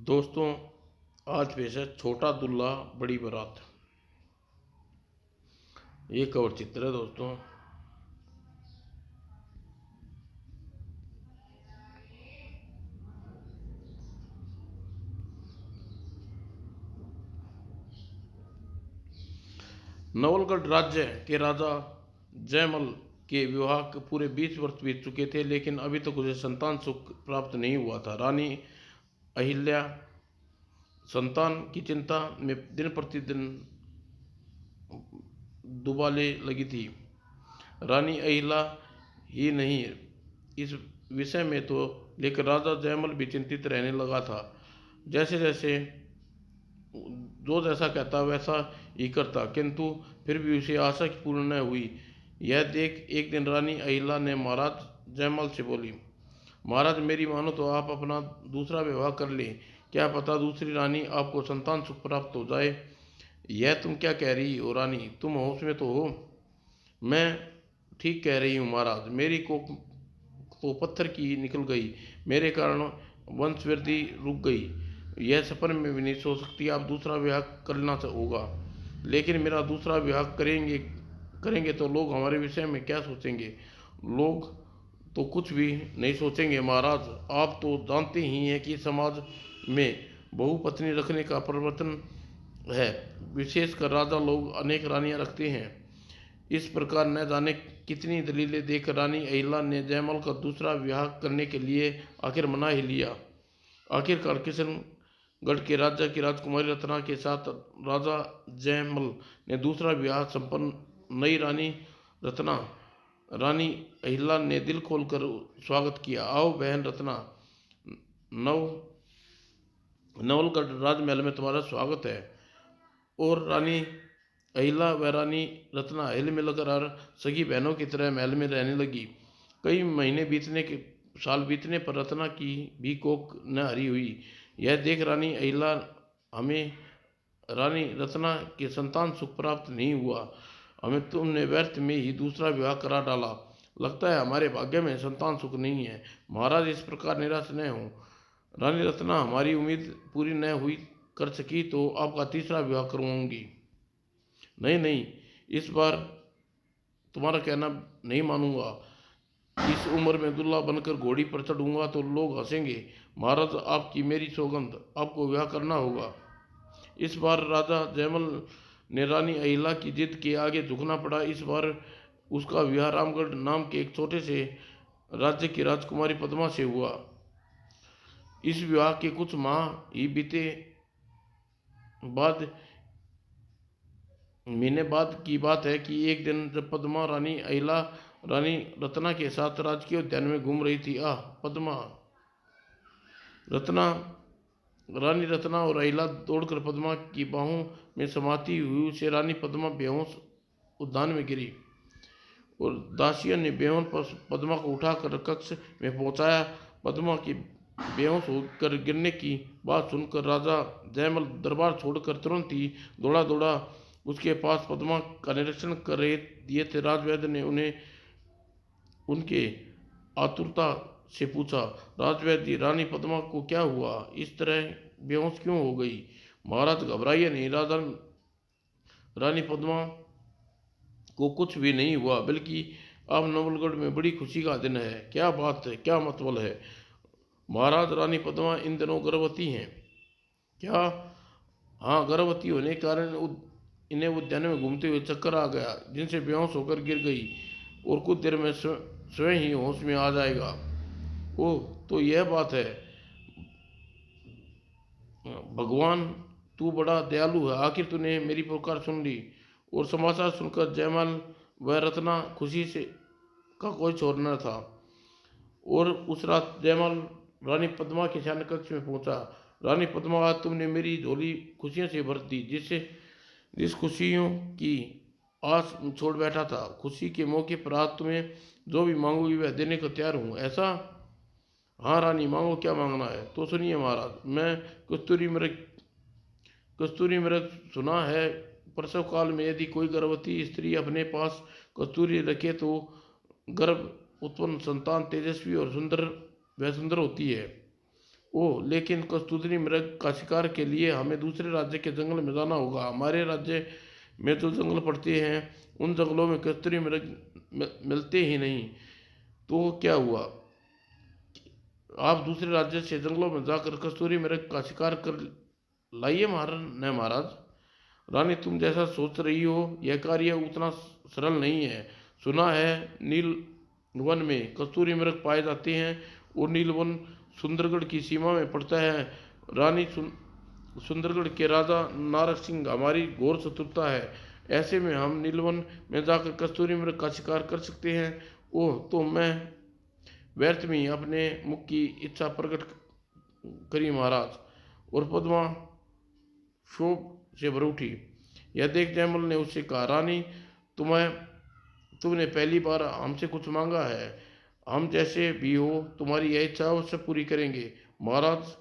दोस्तों, आज पेश है छोटा दूल्हा बड़ी बारात। ये कवर चित्र है दोस्तों। नवलगढ़ राज्य के राजा जयमल के विवाह के पूरे 20 वर्ष बीत चुके थे, लेकिन अभी तक उसे संतान सुख प्राप्त नहीं हुआ था। रानी अहिल्या संतान की चिंता में दिन प्रतिदिन दुबाले लगी थी। रानी अहिल्या ही नहीं, इस विषय में तो लेकर राजा जयमल भी चिंतित रहने लगा था। जैसे जैसे जो जैसा कहता वैसा ही करता, किंतु फिर भी उसे आशा की पूर्ण न हुई। यह देख एक दिन रानी अहिल्या ने महाराज जयमल से बोली, महाराज मेरी मानो तो आप अपना दूसरा विवाह कर लें। क्या पता दूसरी रानी आपको संतान सुख प्राप्त हो जाए। यह तुम क्या कह रही हो रानी, तुम होश में तो हो। मैं ठीक कह रही हूँ महाराज, मेरी कोख तो पत्थर की निकल गई, मेरे कारण वंशवृद्धि रुक गई। यह सपने में भी नहीं सोच सकती आप दूसरा विवाह करना होगा। लेकिन मेरा दूसरा विवाह करेंगे तो लोग हमारे विषय में क्या सोचेंगे। लोग तो कुछ भी नहीं सोचेंगे महाराज। आप तो जानते ही हैं कि समाज में बहुपत्नी रखने का प्रवर्तन है। विशेषकर राजा लोग अनेक रानियां रखते हैं। इस प्रकार न जाने कितनी दलीलें देकर रानी अहिल्या ने जयमल का दूसरा विवाह करने के लिए आखिर मना ही लिया। आखिरकार किशनगढ़ के राजा की राजकुमारी रत्ना के साथ राजा जयमल ने दूसरा विवाह संपन्न। नई रानी रत्ना, रानी अहिल्या ने दिल खोलकर स्वागत किया। आओ बहन रत्ना, नव नवलगढ़ राजमहल में तुम्हारा स्वागत है। और रानी अहिल्या व रानी रत्ना हिल मिलकर और सगी बहनों की तरह महल में रहने लगी। कई महीने साल बीतने पर रत्ना की भी कोख न हरी हुई। यह देख रानी अहिल्या, हमें रानी रत्ना के संतान सुख प्राप्त नहीं हुआ, हमें तुमने व्यर्थ में ही दूसरा विवाह करा डाला। लगता है हमारे भाग्य में संतान सुख नहीं है। महाराज इस प्रकार निराश न हो। रानी रत्ना, हमारी उम्मीद पूरी न हुई कर सकी तो आपका तीसरा विवाह करवाऊंगी। नहीं नहीं, इस बार तुम्हारा कहना नहीं मानूंगा। इस उम्र में दूल्हा बनकर घोड़ी पर चढ़ूंगा तो लोग हंसेंगे। महाराज आपकी मेरी सौगंध, आपको विवाह करना होगा। इस बार राजा जयमल ने रानी अहिल्या की जिद के आगे झुकना पड़ा। इस बार उसका विवाह रामगढ़ नाम के एक छोटे से राज्य की राजकुमारी पद्मा से हुआ। इस विवाह के कुछ माह ही बीते बाद महीने बाद की बात है कि एक दिन जब पद्मा रानी अहिल्या रानी रत्ना के साथ राजकीय उद्यान में घूम रही थी। पद्मा रत्ना रानी रत्ना और अहिल्या दौड़कर पद्मा की बाहों में समाती हुई उसे रानी पद्मा बेहोश उद्यान में गिरी और दासियों ने बेहोश पर पद्मा को उठाकर कक्ष में पहुंचाया। पद्मा की बेहोश होकर गिरने की बात सुनकर राजा जयमल दरबार छोड़कर तुरंत ही दौड़ा दौड़ा उसके पास पद्मा का निरीक्षण कर रहे दिए थे। राजवैद्य ने उन्हें उनके आतुरता से पूछा, राजवैद्य रानी पद्मा को क्या हुआ, इस तरह बेहोश क्यों हो गई। महाराज घबराइए नहीं, रानी पद्मा को कुछ भी नहीं हुआ, बल्कि अब नवलगढ़ में बड़ी खुशी का दिन है। क्या बात है, क्या मतलब है महाराज, रानी पद्मा इन दिनों गर्भवती हैं क्या। हाँ, गर्भवती होने के कारण इन्हें उद्यान में घूमते हुए चक्कर आ गया, जिनसे बेहोश होकर गिर गई और कुछ देर में स्वयं ही होश में आ जाएगा। ओह, तो यह बात है। भगवान, तू बड़ा दयालु है, आखिर तूने मेरी पुकार सुन ली। और समाचार सुनकर जयमल व रत्ना खुशी से का कोई छोर न था। और उस रात जयमल रानी पद्मा के शयन कक्ष में पहुंचा। रानी पद्मा, आज तुमने मेरी झोली खुशियों से भर दी, जिस खुशियों की आस छोड़ बैठा था। खुशी के मौके पर आज तुम्हें जो भी मांगोगी वह देने को तैयार हूँ। ऐसा? हाँ रानी, मांगो, क्या मांगना है तो सुनिए महाराज। मैं कस्तूरी मृग सुना है, प्रसव काल में यदि कोई गर्भवती स्त्री अपने पास कस्तूरी रखे तो गर्भ उत्पन्न संतान तेजस्वी और सुंदर होती है। ओह, लेकिन कस्तूरी मृग का शिकार के लिए हमें दूसरे राज्य के जंगल में जाना होगा। हमारे राज्य में जो जंगल पड़ते हैं उन जंगलों में कस्तूरी मृग मिलते ही नहीं। तो क्या हुआ? आप दूसरे राज्य से जंगलों में जाकर कस्तूरी मृग का शिकार कर लाइए महाराज। रानी, तुम जैसा सोच रही हो यह कार्य उतना सरल नहीं है। सुना है नील वन में कस्तूरी मृग पाए जाते हैं और नीलवन सुंदरगढ़ की सीमा में पड़ता है। रानी, सुंदरगढ़ के राजा नारक सिंह हमारी घोर शत्रुता है। ऐसे में हम नीलवन में जाकर कस्तूरी मृग का शिकार कर सकते हैं? ओह, तो मैं व्यर्थ में ही अपने मुख की इच्छा प्रकट करी महाराज। और पद्मा क्षोभ से भर उठी। यह देख जयमल ने उससे कहा, रानी, तुमने पहली बार हमसे कुछ मांगा है। हम जैसे भी हो तुम्हारी यह इच्छा अवश्य पूरी करेंगे महाराज।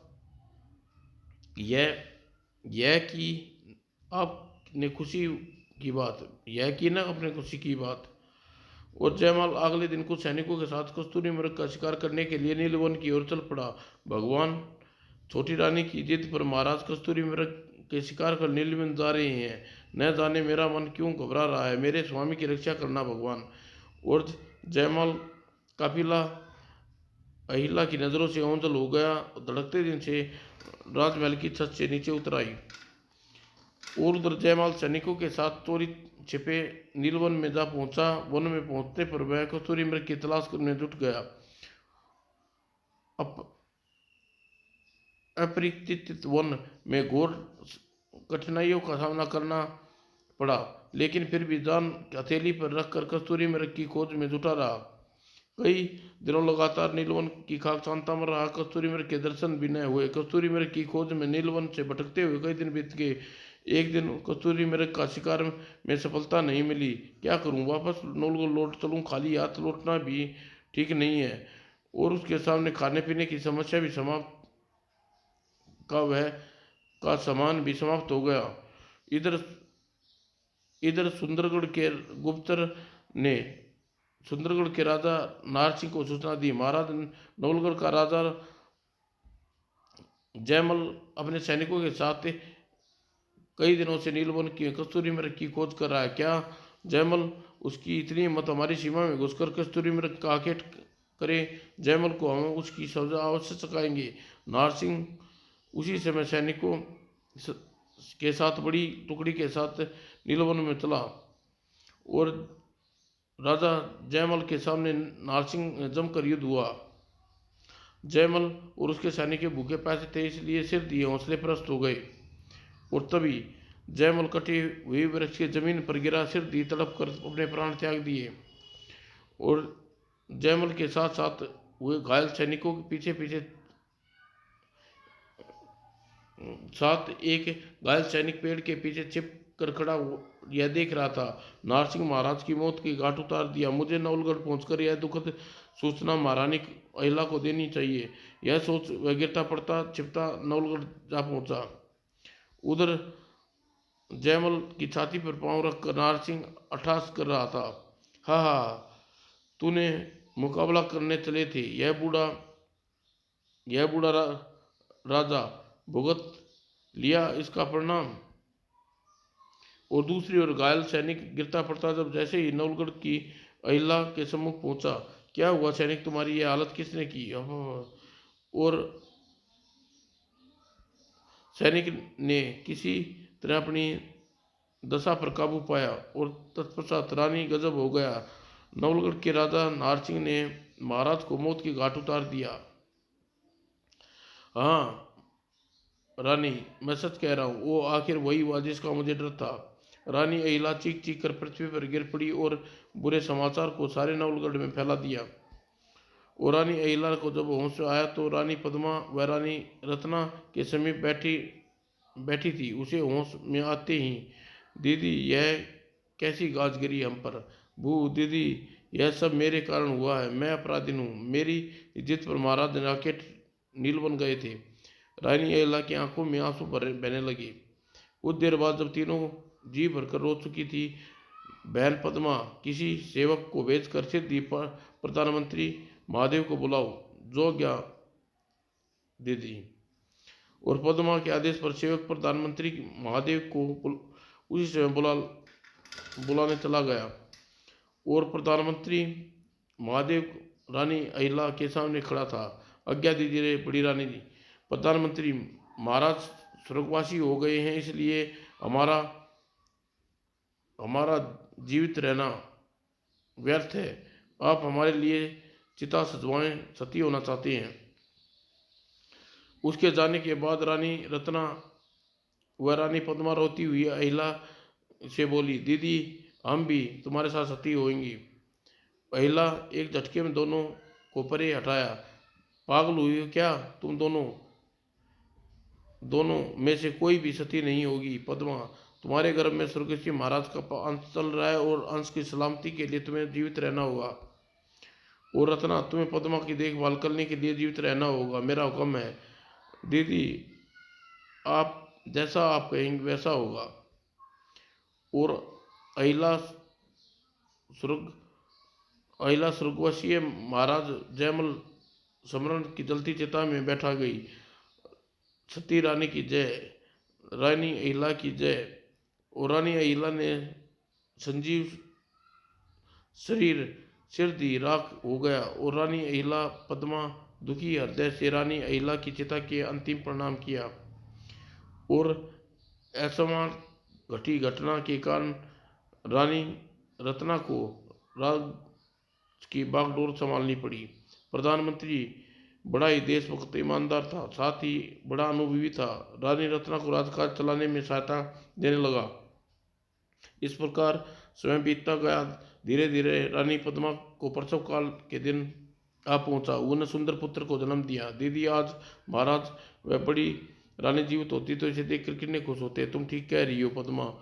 यह यह कि आपने खुशी की बात, यह कि ना अपने खुशी की बात। और जयमाल अगले दिन कुछ सैनिकों के साथ कस्तूरी मृग का शिकार करने के लिए नीलवन की ओर चल पड़ा। भगवान, छोटी रानी की जिद पर महाराज कस्तूरी मृग के शिकार कर नीलवन जा रहे हैं। न जाने मेरा मन क्यों घबरा रहा है। मेरे स्वामी की रक्षा करना भगवान। और जयमाल काफिला अहिला की नज़रों से ओंझल हो गया। धड़कते दिन से राजमहल की छत से नीचे उतर आई। और उधर जयमाल सैनिकों के साथ चोरी छिपे नीलवन में जा पहुंचा। वन में पहुंचने पर वह कस्तूरी मृग की तलाश करने जुट गया। अपरिचित वन में घोर कठिनाइयों का सामना करना पड़ा, लेकिन फिर भी जान हथेली पर रखकर कस्तूरी मृग की खोज में जुटा रहा। कई दिनों लगातार नीलवन की खाक शांता में रहा। कस्तूरी मृग के दर्शन भी न हुए। कस्तूरी मृग की खोज में नीलवन से भटकते हुए कई दिन बीत गए। एक दिन कस्तूरी मृग का शिकार में सफलता नहीं मिली। क्या करूं, वापस नौलगढ़ लौट चलूं? खाली हाथ लौटना भी ठीक नहीं है। और उसके सामने खाने पीने की समस्या भी समाप्त का वह का सामान भी समाप्त हो गया। इधर इधर ने सुंदरगढ़ के राजा नारसिंह को सूचना दी। महाराज, नवलगढ़ का राजा जयमल अपने सैनिकों के साथ कई दिनों से नीलवन की कस्तूरी मृग की खोज कर रहा है। क्या जयमल उसकी इतनी हिम्मत हमारी सीमा में घुसकर कस्तूरी मृग का आखेट करे? जयमल को हम उसकी सजा अवश्य चुकाएंगे। नारसिंह उसी समय सैनिकों के साथ बड़ी टुकड़ी के साथ नीलवन में चला। और राजा जयमल के सामने नारसिंह जमकर युद्ध हुआ। जयमल और उसके सैनिक भूखे प्यासे थे, इसलिए सिर दिए हौसले प्रस्त हो गए। और तभी जयमल कटी हुई वृक्ष की जमीन पर गिरा, सिर दी तड़प कर अपने प्राण त्याग दिए। और जयमल के साथ साथ हुए घायल सैनिकों के पीछे पीछे साथ एक घायल सैनिक पेड़ के पीछे छिप कर खड़ा यह देख रहा था। नारसिंह महाराज की मौत की घाट उतार दिया। मुझे नवलगढ़ पहुंचकर यह दुखद सूचना महारानी अहिला को देनी चाहिए। यह सोच वह गिरता पड़ता छिपता नवलगढ़ जा पहुंचा। उधर जयमल की छाती पर पांव रखकर नारसिंह अट्टहास कर रहा था। हा हा, तूने मुकाबला करने चले थे, यह बूढ़ा राजा भुगत लिया इसका परिणाम। और दूसरी ओर घायल सैनिक गिरता पड़ता जब जैसे ही नवलगढ़ की अहिला के सम्मुख पहुंचा। क्या हुआ सैनिक, तुम्हारी यह हालत किसने की? और सैनिक ने किसी तरह अपनी दशा पर काबू पाया और तत्पश्चात रानी गजब हो गया। नवलगढ़ के राजा नारसिंह ने महाराज को मौत की घाट उतार दिया। हाँ रानी, मैं सच कह रहा हूँ, वो आखिर वही हुआ जिसका मुझे डर था। रानी अहिला चीख चीख कर पृथ्वी पर गिर पड़ी और बुरे समाचार को सारे नवलगढ़ में फैला दिया। और रानी अहिला को जब होश आया तो रानी पद्मा व रानी रत्ना के समीप बैठी थी। उसे होश में आते ही, दीदी यह कैसी गाज गिरी हम पर? बू दीदी, यह सब मेरे कारण हुआ है, मैं अपराधी हूँ। मेरी इज्जत पर महाराज राकेट नील बन गए थे। रानी अहिला की आंखों में आंसू बहने लगे। कुछ देर बाद जब तीनों जी भरकर रो चुकी थी, बहन पद्मा किसी सेवक को भेजकर सिद्धि प्रधानमंत्री महादेव को बुलाओ। जो दे दी। और पद्मा के आदेश पर सेवक प्रधानमंत्री महादेव को उसी समय बुलाने चला गया और प्रधानमंत्री महादेव रानी अहिला के सामने खड़ा था। आज्ञा दीजिए बड़ी रानी जी। प्रधानमंत्री महाराज स्वर्गवासी हो गए हैं, इसलिए हमारा हमारा जीवित रहना व्यर्थ है। आप हमारे लिए चिता सजवाएं, सती होना चाहते हैं। उसके जाने के बाद रानी रत्ना व रानी पद्मा रोती हुई अहिला से बोली, दीदी हम भी तुम्हारे साथ सती होंगी। अहिला एक झटके में दोनों को परे हटाया। पागल हुई हो क्या तुम? दोनों में से कोई भी सती नहीं होगी। पद्मा, तुम्हारे गर्भ में स्वर्गीय महाराज का अंश चल रहा है और अंश की सलामती के लिए तुम्हें जीवित रहना होगा। और रत्ना, तुम्हें पद्मा की देखभाल करने के लिए जीवित रहना होगा। मेरा हुक्म है दीदी, आप जैसा आप कहेंगे वैसा होगा। और अहिला स्वर्गवासी महाराज जयमल समरण की जलती चिता में बैठा गई। सती रानी की जय, रानी अहिला की जय। और रानी अहिला ने संजीव शरीर सिर दी राख हो गया। और रानी अहिला पद्मा दुखी हृदय से रानी अहिला की चिता के अंतिम प्रणाम किया। और असमान घटी घटना के कारण रानी रत्ना को राज की बागडोर संभालनी पड़ी। प्रधानमंत्री बड़ा ही देशभक्त ईमानदार था, साथ ही बड़ा अनुभवी था। रानी रत्ना को राजकाज चलाने में सहायता देने लगा। इस प्रकार समय बीतता गया। धीरे धीरे रानी पद्मा को प्रसव काल के दिन आ पहुंचा। उन्हें सुंदर पुत्र को जन्म दिया। दीदी, आज महाराज वह बड़ी रानी जीवित होती तो इसे देखकर कितने खुश होते। तुम ठीक कह रही हो पद्मा।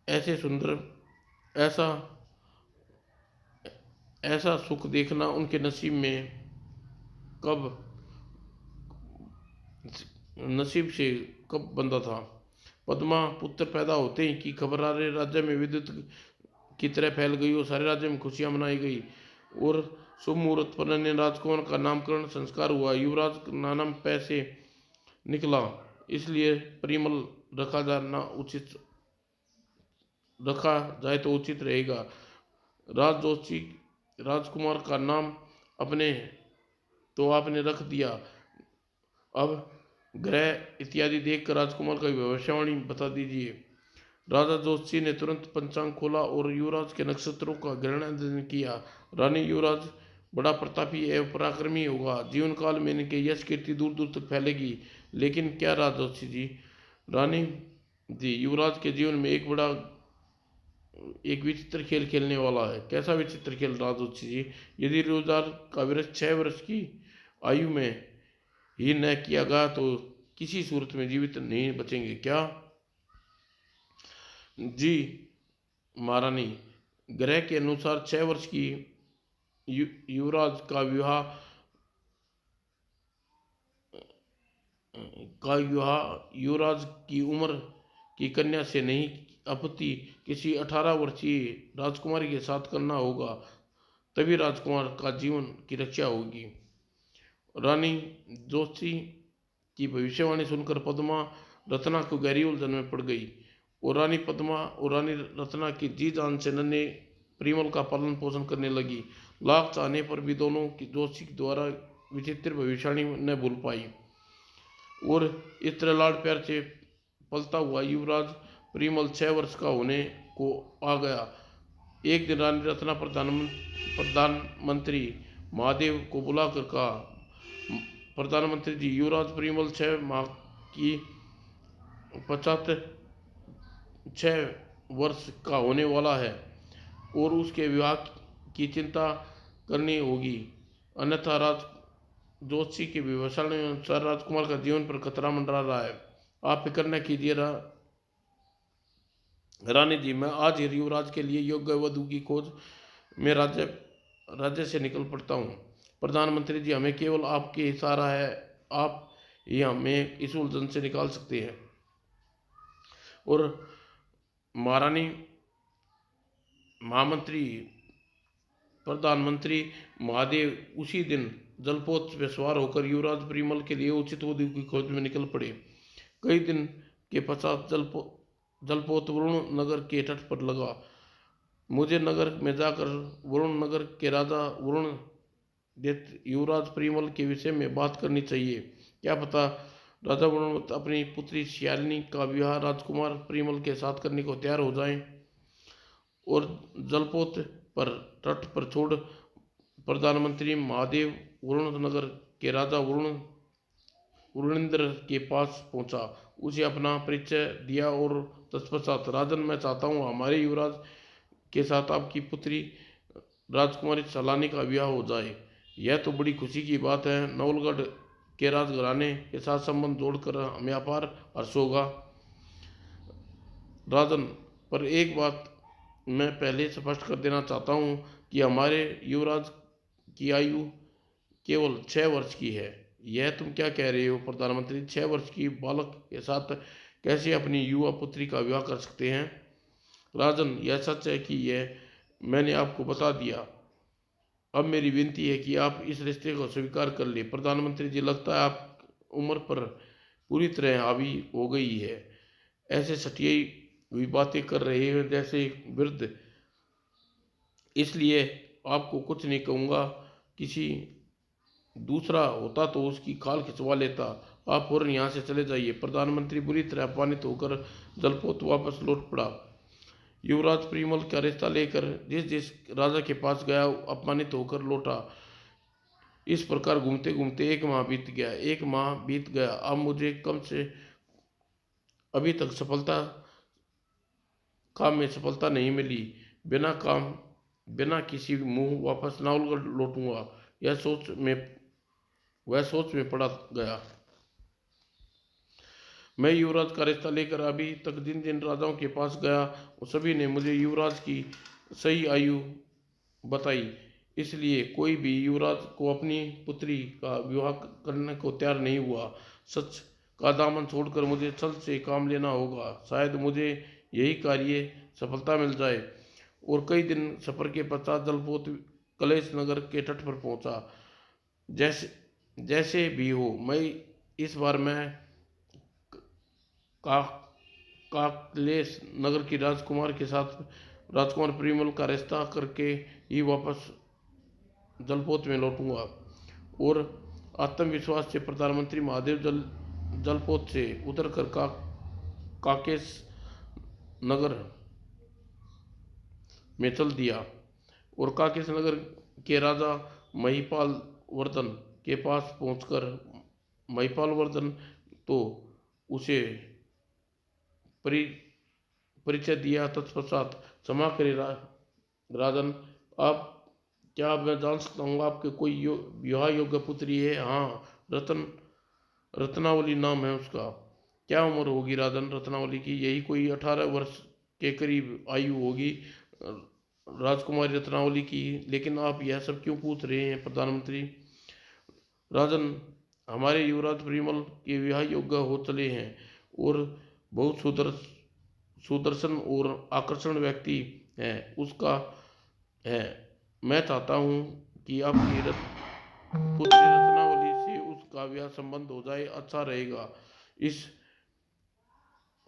ऐसे सुंदर ऐसा ऐसा सुख देखना उनके कब नसीब से कब बंधा था। पद्मा पुत्र पैदा होते ही की खबर सारे राज्य में विद्युत की तरह फैल गई और सारे राज्य में खुशियां मनाई गई। और शुभ मुहूर्त पर अन्य राजकुमार का नामकरण संस्कार हुआ। युवराज नाम पैसे निकला, इसलिए परिमल रखा जाए तो उचित रहेगा। राजजोशी राजकुमार का नाम आपने रख दिया। अब ग्रह इत्यादि देखकर राजकुमार का भविष्यवाणी बता दीजिए। राजा जोशी ने तुरंत पंचांग खोला और युवराज के नक्षत्रों का ग्रहण किया। रानी, युवराज बड़ा प्रतापी एवं पराक्रमी होगा। जीवन काल में इनके यश कीर्ति दूर दूर तक फैलेगी। लेकिन क्या राजोशी जी? रानी जी, युवराज के जीवन में एक विचित्र खेल खेलने वाला है। कैसा विचित्र खेल राजोशी जी? यदि रोजगार का वृक्ष 6 वर्ष की आयु में ही न किया गया तो किसी सूरत में जीवित नहीं बचेंगे क्या? जी महारानी, ग्रह के अनुसार 6 वर्ष की युवराज का विवाह युवराज की उम्र की कन्या से नहीं अपितु किसी 18 वर्षीय राजकुमारी के साथ करना होगा, तभी राजकुमार का जीवन की रक्षा होगी। रानी जोशी की भविष्यवाणी सुनकर पद्मा रत्ना को गहरी उलझन में पड़ गई। और रानी पद्मा और रानी रत्ना की जी जान से नन्हे परिमल का पालन पोषण करने लगी। लाख चाहने पर भी दोनों की जोशी द्वारा विचित्र भविष्यवाणी न भूल पाई। और इस तरह लाड प्यार से पलता हुआ युवराज परिमल 6 वर्ष का होने को आ गया। एक दिन रानी रत्ना प्रधानमंत्री महादेव को बुलाकर कहा, प्रधानमंत्री जी, युवराज परिमल 6 माह की 6 वर्ष का होने वाला है और उसके विवाह की चिंता करनी होगी, अन्यथा जोशी के विवरण अनुसार राजकुमार का जीवन पर खतरा मंडरा रहा है। आप फिक्र न कीजिए रानी जी, मैं आज ही युवराज के लिए योग्य वधू की खोज में राज्य से निकल पड़ता हूँ। प्रधानमंत्री जी, हमें केवल आपके इशारा है, आप ही हमें इस उलझन से निकाल सकते हैं। और महारानी महामंत्री प्रधानमंत्री महादेव उसी दिन जलपोत में सवार होकर युवराज परिमल के लिए उचित उद्योग की खोज में निकल पड़े। कई दिन के पश्चात जलपोत वरुण नगर के तट पर लगा। मुझे नगर में जाकर वरुण नगर के राजा वरुण युवराज परिमल के विषय में बात करनी चाहिए। क्या पता राजा वरुण अपनी पुत्री शियालिनी का विवाह राजकुमार परिमल के साथ करने को तैयार हो जाएं और जलपोत पर तट पर छोड़ प्रधानमंत्री महादेव वरुण नगर के राजा वरुणेंद्र के पास पहुंचा, उसे अपना परिचय दिया और तत्पश्चात, राजन, मैं चाहता हूँ हमारे युवराज के साथ आपकी पुत्री राजकुमारी सलानी का विवाह हो जाए। यह तो बड़ी खुशी की बात है। नवलगढ़ के राजघराने के साथ संबंध जोड़कर हमें अपार हर्ष होगा। राजन, पर एक बात मैं पहले स्पष्ट कर देना चाहता हूँ कि हमारे युवराज की आयु केवल 6 वर्ष की है। यह तुम क्या कह रहे हो प्रधानमंत्री? 6 वर्ष की बालक के साथ कैसे अपनी युवा पुत्री का विवाह कर सकते हैं? राजन, यह सच है कि यह मैंने आपको बता दिया। अब मेरी विनती है कि आप इस रिश्ते को स्वीकार कर ले। प्रधानमंत्री जी, लगता है आप उम्र पर पूरी तरह हावी हो गई है। ऐसे सटियाई हुई बातें कर रहे हैं जैसे वृद्ध। इसलिए आपको कुछ नहीं कहूँगा। किसी दूसरा होता तो उसकी खाल खिंचवा लेता। आप फौरन यहाँ से चले जाइए। प्रधानमंत्री बुरी तरह अपमानित होकर जलपोत वापस लौट पड़ा। युवराज परिमल का रिश्ता लेकर जिस जिस राजा के पास गया अपमानित होकर लौटा। इस प्रकार घूमते घूमते 1 माह बीत गया। 1 माह बीत गया। अब मुझे कम से अभी तक काम में सफलता नहीं मिली। बिना किसी मुंह वापस नावलगढ़ लौटूंगा, वह सोच में पड़ा गया। मैं युवराज का रिश्ता लेकर अभी तक जिन जिन राजाओं के पास गया सभी ने मुझे युवराज की सही आयु बताई। इसलिए कोई भी युवराज को अपनी पुत्री का विवाह करने को तैयार नहीं हुआ। सच का दामन छोड़कर मुझे छल से काम लेना होगा। शायद मुझे यही कार्य सफलता मिल जाए। और कई दिन सफर के पश्चात जलपोत कलेश नगर के तट पर पहुंचा। जैसे जैसे भी हो, मैं का काकलेश नगर की राजकुमार परिमल का रिश्ता करके ही वापस जलपोत में लौटूंगा। और आत्मविश्वास से प्रधानमंत्री महादेव जलपोत से उतरकर काकेश नगर में चल दिया और काकेश नगर के राजा महिपाल वर्धन के पास पहुंचकर महिपाल वर्धन तो उसे परिचय दिया। तत्पश्चात, क्षमा करें राजन, आप क्या मैं जान सकता हूँ आपके कोई विवाह योग्य पुत्री है? हाँ, रत्नावली नाम है उसका। क्या उम्र होगी राजन रत्नावली की? यही कोई 18 वर्ष के करीब आयु होगी राजकुमारी रत्नावली की। लेकिन आप यह सब क्यों पूछ रहे हैं प्रधानमंत्री? राजन, हमारे युवराज परिमल के विवाह योग्य हो चले हैं और बहुत सुदर्शन और आकर्षण व्यक्ति है उसका है। मैं चाहता हूँ कि आपकी पुत्री रत्नावली से उसका विवाह संबंध हो जाए, अच्छा रहेगा।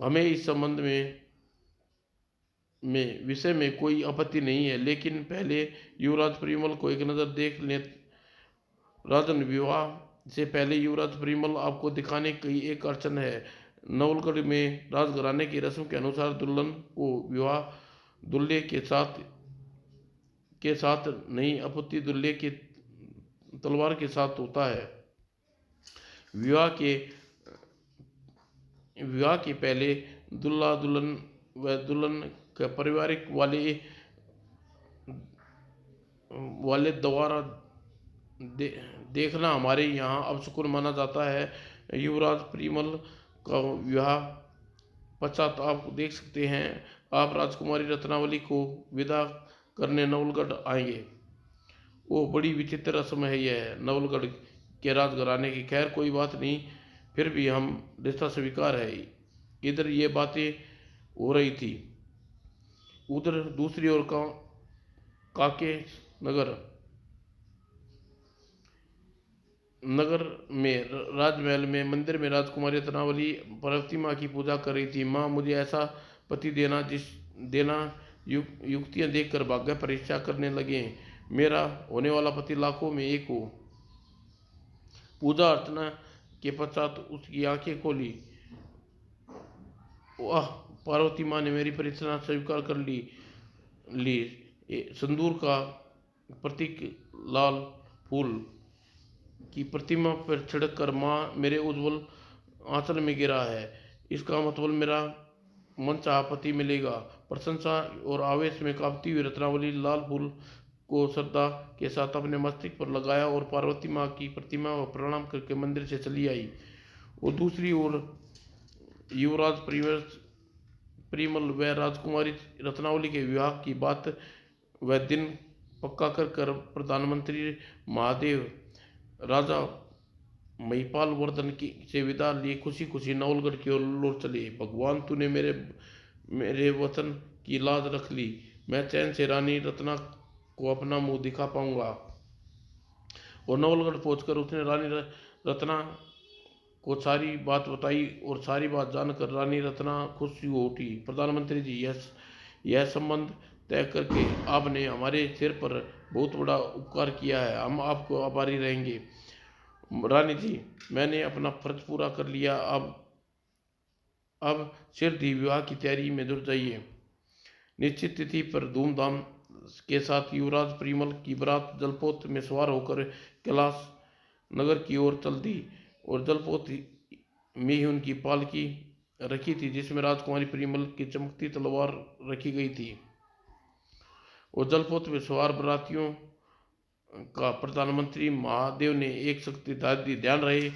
हमें इस संबंध में विषय में कोई आपत्ति नहीं है, लेकिन पहले युवराज परिमल को एक नज़र देख ले। राजन, विवाह से पहले युवराज परिमल आपको दिखाने की एक अड़चन है। नवलगढ़ में राजघराने की रस्म के अनुसार दुल्हन को विवाह दूल्हे के साथ नहीं अपितु दूल्हे के तलवार के साथ होता है। विवाह के पहले दूल्हा दुल्हन व दुल्हन के पारिवारिक वाले द्वारा देखना हमारे यहाँ अपशकुन माना जाता है। युवराज परिमल का विवाह पश्चात आप देख सकते हैं आप राजकुमारी रत्नावली को विदा करने नवलगढ़ आएंगे। वो बड़ी विचित्र रस्म है यह नवलगढ़ के राजघराने की। खैर, कोई बात नहीं, फिर भी हम रिश्ता स्वीकार है। इधर ये बातें हो रही थी, उधर दूसरी ओर काके नगर नगर में राजमहल में मंदिर में राजकुमारी रत्नावली पार्वती माँ की पूजा कर रही थी। माँ, मुझे ऐसा पति देना युक्तियाँ देखकर भाग्य परीक्षा करने लगे। मेरा होने वाला पति लाखों में एक हो। पूजा अर्चना के पश्चात उसकी आंखें खोली। वाह! पार्वती माँ ने मेरी प्रार्थना स्वीकार कर ली। संदूर का प्रतीक लाल फूल की प्रतिमा पर छिड़क कर माँ मेरे उज्जवल आंचल में गिरा है। इसका मतलब मेरा मनचाहा पति मिलेगा। प्रशंसा और आवेश में कांपती हुई रत्नावली लाल फूल को श्रद्धा के साथ अपने मस्तक पर लगाया और पार्वती माँ की प्रतिमा को प्रणाम करके मंदिर से चली आई। और दूसरी ओर युवराज परिमल व राजकुमारी रत्नावली के विवाह की बात वह दिन पक्का कर प्रधानमंत्री महादेव राजा महिपाल वर्धन की से विदा लिए खुशी खुशी नवलगढ़ की ओर लौट चले। भगवान, तूने मेरे वचन की लाज रख ली। मैं चैन से रानी रत्ना को अपना मुंह दिखा पाऊंगा। और नवलगढ़ पहुंचकर उसने रानी रत्ना को सारी बात बताई और सारी बात जानकर रानी रत्ना खुश हो उठी। प्रधानमंत्री जी, यह संबंध तय करके आपने हमारे सिर पर बहुत बड़ा उपकार किया है। हम आपको आभारी रहेंगे। रानी जी, मैंने अपना फर्ज पूरा कर लिया। अब शीघ्र ही विवाह की तैयारी में जुट जाइए। निश्चित तिथि पर धूमधाम के साथ युवराज परिमल की बारात जलपोत में सवार होकर कैलाश नगर की ओर चल दी। और जलपोत में ही उनकी पालकी रखी थी जिसमें राजकुमारी परिमल की चमकती तलवार रखी गई थी। और जलपोत में सवार बारातियों का प्रधानमंत्री महादेव ने एक शक्ति ध्यान रहे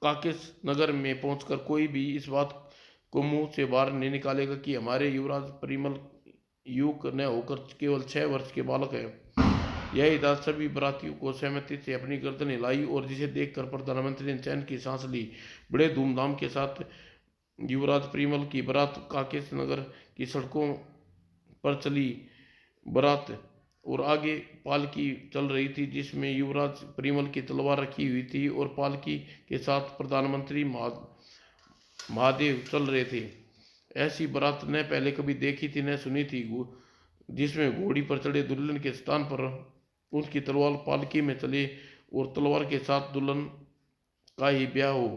काकेश नगर में पहुंचकर कोई भी इस बात को मुंह से बाहर नहीं निकालेगा कि हमारे युवराज परिमल युग न होकर केवल 6 वर्ष के बालक है। यह हिदायत सभी बारातियों को सहमति से अपनी गर्दन हिलाई और जिसे देखकर प्रधानमंत्री ने चैन की सांस ली। बड़े धूमधाम के साथ युवराज परिमल की बारात काकेश नगर की सड़कों पर चली। बारात और आगे पालकी चल रही थी जिसमें युवराज परिमल की तलवार रखी हुई थी और पालकी के साथ प्रधानमंत्री महादेव चल रहे थे। ऐसी बारात न पहले कभी देखी थी न सुनी थी, जिसमें घोड़ी पर चढ़े दुल्हन के स्थान पर उसकी तलवार पालकी में चले और तलवार के साथ दुल्हन का ही ब्याह हो।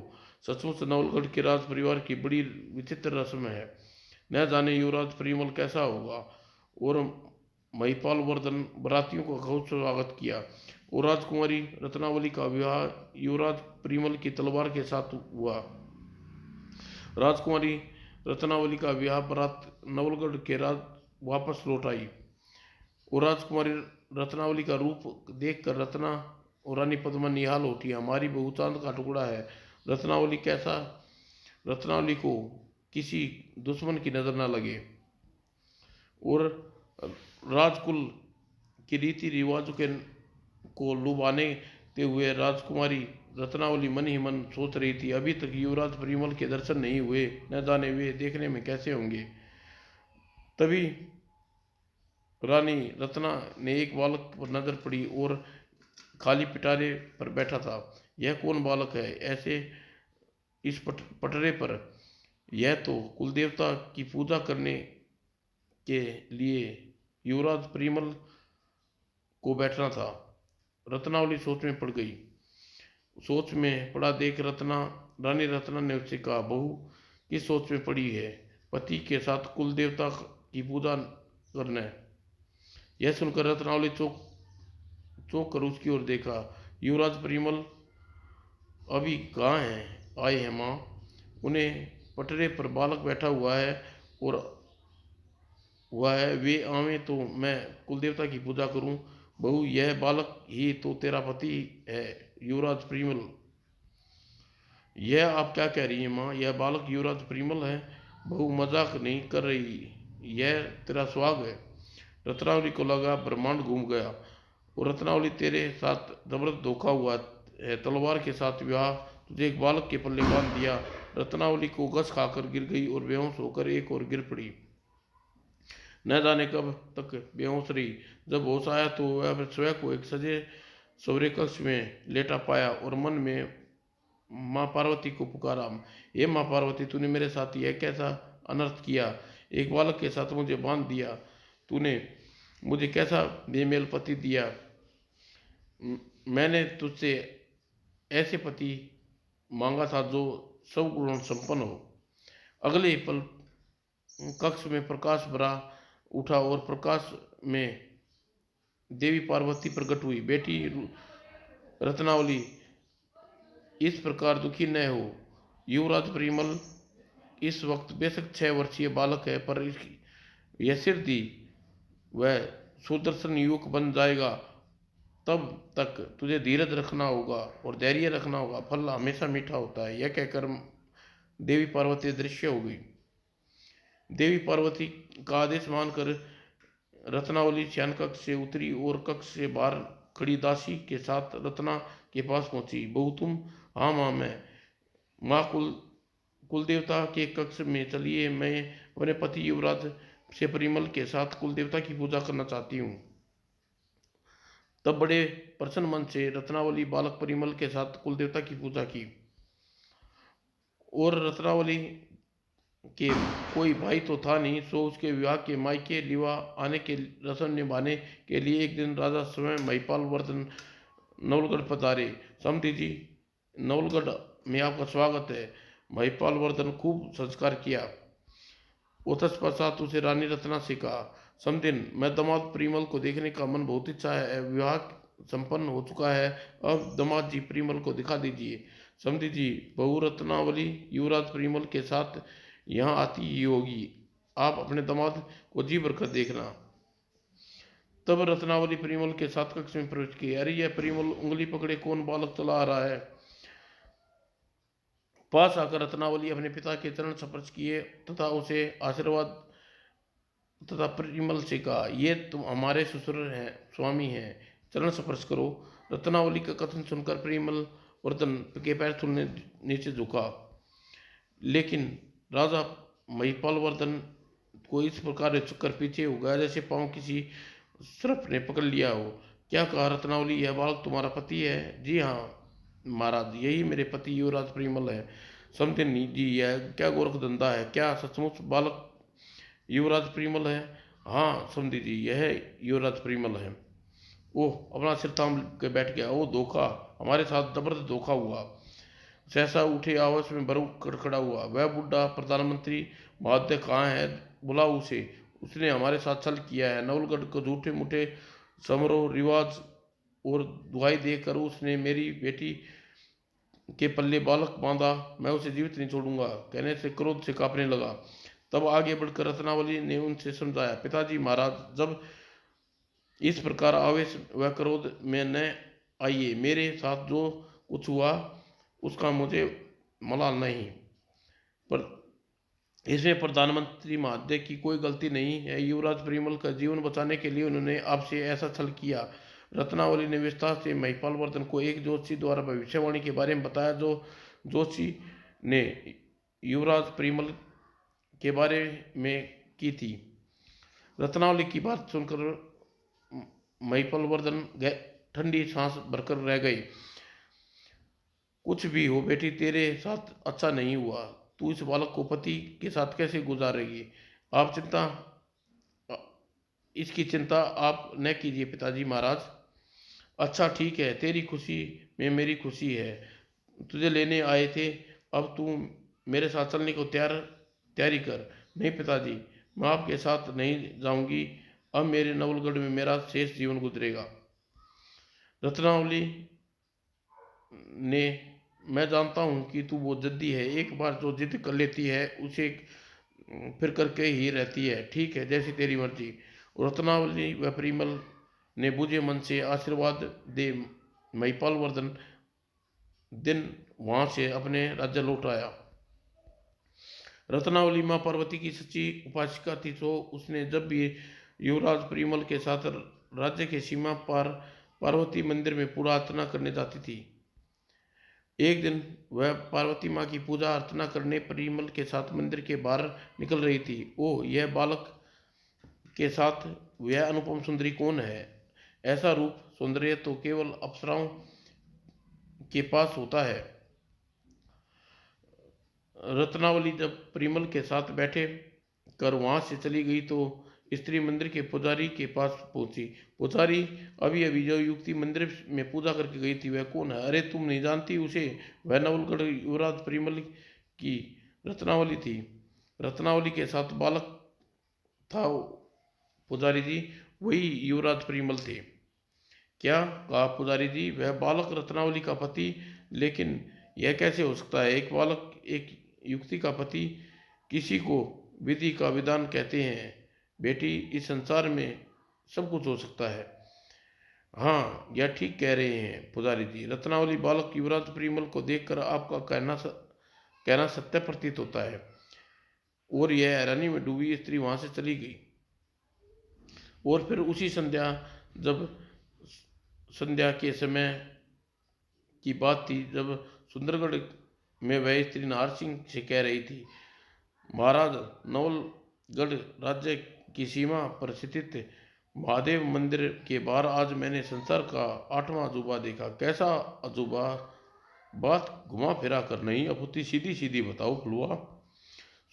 सचमुच नवलगढ़ के राज परिवार की बड़ी विचित्र रस्म है। न जाने युवराज परिमल कैसा होगा। और महिपाल वर्धन बारातियों का खूब स्वागत किया और राजकुमारी रत्नावली का विवाह युवराज परिमल की तलवार के साथ हुआ। राजकुमारी रत्नावली का विवाह बारात नवलगढ़ के राज वापस लौट आई। और राजकुमारी रत्नावली का रूप देखकर रत्ना और रानी पद्मा निहाल उठी। हमारी बहू चांद का टुकड़ा है। रत्नावली को किसी दुश्मन की नजर न लगे। और राजकुल की रीति रिवाजों को लुभाने हुए राजकुमारी रत्नावली मन ही मन सोच रही थी, अभी तक युवराज परिमल के दर्शन नहीं हुए, न जाने वे देखने में कैसे होंगे। तभी रानी रत्ना ने एक बालक पर नजर पड़ी और खाली पिटारे पर बैठा था। यह कौन बालक है ऐसे इस पटरे पर? यह तो कुलदेवता की पूजा करने के लिए युवराज परिमल को बैठना था। रत्नावली सोच में पड़ गई। सोच में पड़ा देख रानी रत्ना ने उससे कहा, बहू किस सोच में पड़ी है? पति के साथ कुलदेवता की पूजा करना है। यह सुनकर रत्नावली चौंक कर उसकी ओर देखा। युवराज परिमल अभी कहाँ आए हैं माँ? उन्हें पटरे पर बालक बैठा हुआ है वे आवे तो मैं कुलदेवता की पूजा करूं। बहू, यह बालक ही तो तेरा पति है युवराज परिमल। यह आप क्या कह रही हैं माँ? यह बालक युवराज परिमल है। बहू मजाक नहीं कर रही, यह तेरा सुहाग है। रत्नावली को लगा ब्रह्मांड घूम गया। और रत्नावली, तेरे साथ जबरदस्त धोखा हुआ है। तलवार के साथ विवाह तुझे एक बालक के पल्ले बांध दिया। रत्नावली को गस खाकर गिर गई और बेहोश होकर एक और गिर पड़ी। न जाने कब तक बेहोश रही। जब होश आया तो वह स्वयं को एक सौर्य कक्ष में लेटा पाया और मन में माँ पार्वती को पुकारा, हे माँ पार्वती, तूने मेरे साथ यह कैसा अनर्थ किया? एक बालक के साथ मुझे बांध दिया। तूने मुझे कैसा बेमेल पति दिया? मैंने तुझसे ऐसे पति मांगा था जो सब गुण संपन्न हो। अगले ही पल कक्ष में प्रकाश भरा उठा और प्रकाश में देवी पार्वती प्रकट हुई। बेटी रत्नावली, इस प्रकार दुखी न हो। युवराज परिमल इस वक्त बेशक 6 वर्षीय बालक है, पर यह सिद्धि वह सुदर्शन युवक बन जाएगा। तब तक तुझे धीरज रखना होगा और धैर्य रखना होगा, फल हमेशा मीठा होता है। यह कहकर देवी पार्वती दृश्य हो गई। देवी पार्वती का आदेश मानकर रत्नावली शयन कक्ष से उतरी और कक्ष से बाहर खड़ी दासी के साथ रत्ना के पास पहुंची। बहू तुम? हाँ माँ, मैं। माँ, कुल देवता के कक्ष में चलिए, मैं अपने पति युवराज से परिमल के साथ कुल देवता की पूजा करना चाहती हूँ। तब बड़े प्रसन्न मन से रत्नावली बालक परिमल के साथ कुल देवता की पूजा की और रत्नावली के कोई भाई तो था नहीं, सो उसके विवाह के मायके लिवा आने के रस्म निभाने के लिए एक दिन राजा स्वयं महिपाल वर्धन नवलगढ़ पधारे। समधी जी, नवलगढ़ में आपका स्वागत है। महिपाल वर्धन खूब संस्कार किया। तत्पश्चात उसे रानी रत्ना से कहा, समधिन, मैं दामाद परिमल को देखने का मन बहुत इच्छा है। विवाह संपन्न हो चुका है, अब दामाद जी परिमल को दिखा दीजिए। समधी जी, बहू रत्नावली युवराज परिमल के साथ यहाँ आती ही होगी, आप अपने दामाद को जी भर कर देखना। तब रत्नावली परिमल के साथ कक्ष में प्रवेश की। अरे यह परिमल उंगली पकड़े कौन बालक चला आ रहा है? पास आकर रत्नावली अपने पिता के चरण स्पर्श किए तथा उसे आशीर्वाद तथा परिमल से कहा, ये तुम हमारे ससुर हैं, स्वामी हैं, चरण स्पर्श करो। रत्नावली का कथन सुनकर परिमल वर्धन के पैर छूने नीचे झुका, लेकिन राजा महिपाल वर्धन को इस प्रकार झुककर पीछे हो गया जैसे पांव किसी सर्प ने पकड़ लिया हो। क्या कहा रत्नावली, यह बालक तुम्हारा पति है? जी हाँ महाराज, यही मेरे पति युवराज परिमल है। समधिन जी, यह क्या गोरख धंधा है? क्या सचमुच बालक युवराज परिमल है? हाँ समधी जी, यह युवराज परिमल है। ओह, अपना सिर थाम के बैठ गया। ओ धोखा, हमारे साथ जबरदस्त धोखा हुआ। सहसा उठे आवाज में बरू खड़खड़ा हुआ। वह बुढ़ा प्रधानमंत्री महोदय कहाँ है? बुलाओ उसे, उसने हमारे साथ छल किया है। नवलगढ़ को झूठे मूठे समारोह रिवाज और दुहाई देकर उसने मेरी बेटी के पल्ले बालक बांधा, मैं उसे जीवित नहीं छोड़ूंगा, कहने से क्रोध से कांपने लगा। तब आगे बढ़कर रत्नावली ने उनसे समझाया, पिताजी महाराज, जब इस प्रकार आवेश व क्रोध में न आइए। मेरे साथ जो कुछ हुआ उसका मुझे मलाल नहीं, पर इसमें प्रधानमंत्री महोदय की कोई गलती नहीं है। युवराज परिमल का जीवन बचाने के लिए उन्होंने आपसे ऐसा छल किया। रत्नावली ने विस्तार से महिपाल वर्धन को एक ज्योतिषी द्वारा भविष्यवाणी के बारे में बताया, जो ज्योतिषी ने युवराज परिमल के बारे में की थी। रत्नावली की बात सुनकर महिपाल वर्धन ठंडी सांस भरकर रह गए। कुछ भी हो बेटी, तेरे साथ अच्छा नहीं हुआ। तू इस बालक को पति के साथ कैसे गुजारेगी? आप चिंता इसकी चिंता आप न कीजिए पिताजी महाराज। अच्छा ठीक है, तेरी खुशी में मेरी खुशी है। तुझे लेने आए थे, अब तू मेरे साथ चलने को तैयारी कर। नहीं पिताजी, मैं आपके साथ नहीं जाऊंगी। अब मेरे नवलगढ़ में मेरा शेष जीवन गुजरेगा। रत्नावली ने, मैं जानता हूँ कि तू वो जिद्दी है, एक बार जो जिद कर लेती है उसे फिर करके ही रहती है। ठीक है, जैसी तेरी मर्जी। रत्नावली व परिमल ने बुझे मन से आशीर्वाद दे महिपाल वर्धन दिन वहां से अपने राज्य लौट आया। रत्नावली माँ पार्वती की सच्ची उपासिका थी, तो उसने जब भी युवराज परिमल के साथ राज्य के सीमा पार पार्वती मंदिर में पूजा अर्चना करने जाती थी। एक दिन वह पार्वती माँ की पूजा अर्चना करने परिमल के साथ मंदिर के बाहर निकल रही थी। ओह, यह बालक के साथ वह अनुपम सुंदरी कौन है? ऐसा रूप सौंदर्य तो केवल अप्सराओं के पास होता है। रत्नावली जब परिमल के साथ बैठे कर वहां से चली गई तो स्त्री मंदिर के पुजारी के पास पहुंची। पुजारी, अभी अभी जो युवती मंदिर में पूजा करके गई थी वह कौन है? अरे तुम नहीं जानती उसे? वह नवलगढ़ युवराज परिमल की रत्नावली थी। रत्नावली के साथ बालक था पुजारी जी, वही युवराज परिमल थे। क्या कहा पुजारी जी? वह बालक रत्नावली का पति? लेकिन यह कैसे हो सकता है? एक बालक एक युवती का पति? किसी को विधि का विधान कहते हैं बेटी। इस संसार में सब कुछ हो सकता है। हाँ, यह ठीक कह रहे हैं पुजारी जी। रत्नावली बालक युवराज परिमल को देखकर आपका कहना सत्य प्रतीत होता है। और यह हैरानी में डूबी स्त्री वहां से चली गई। और फिर उसी संध्या, जब संध्या के समय की बात थी, जब सुंदरगढ़ में वह स्त्री नाहर सिंह से कह रही थी, महाराज, नवलगढ़ राज्य की सीमा पर स्थित महादेव मंदिर के बाहर आज मैंने संसार का 8वां अजूबा देखा। कैसा अजूबा? बात घुमा फिरा कर नहीं, अपुती सीधी सीधी बताओ फुलवा।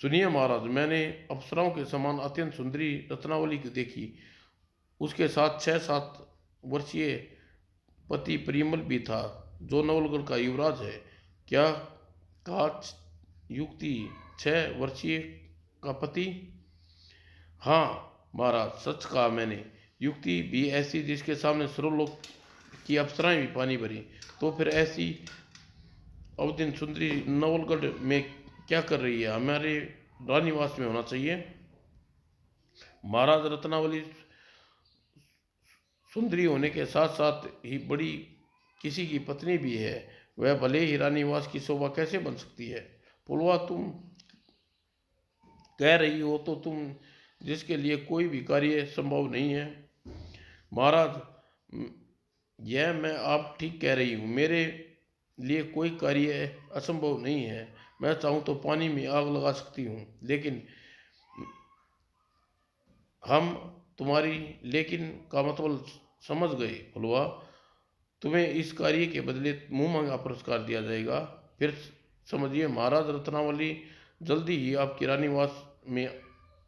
सुनिए महाराज, मैंने अप्सराओं के समान अत्यंत सुंदरी रत्नावली को देखी। उसके साथ 6-7 वर्षीय पति परिमल भी था, जो नवलगढ़ का युवराज है। क्या कहा? युक्ति 6 वर्षीय का पति? हाँ महाराज, सच कहा मैंने। युक्ति भी ऐसी जिसके सामने सुरलोक की अप्सराएं भी पानी भरी। तो फिर ऐसी अवदिन सुंदरी नवलगढ़ में क्या कर रही है? हमारे रानीवास में होना चाहिए। महाराज, रत्नावली सुंदरी होने के साथ साथ ही बड़ी किसी की पत्नी भी है। वह भले ही रानीवास की शोभा कैसे बन सकती है? पुलवा, तुम कह रही हो तो तुम जिसके लिए कोई भी कार्य संभव नहीं है। महाराज, यह मैं आप ठीक कह रही हूँ। मेरे लिए कोई कार्य असंभव नहीं है। मैं चाहूँ तो पानी में आग लगा सकती हूँ। लेकिन हम तुम्हारी लेकिन का मतलब समझ गए फुलवा। तुम्हें इस कार्य के बदले मुंह मांगा पुरस्कार दिया जाएगा। फिर समझिए महाराज, रत्नावली जल्दी ही आपकी रानीवास में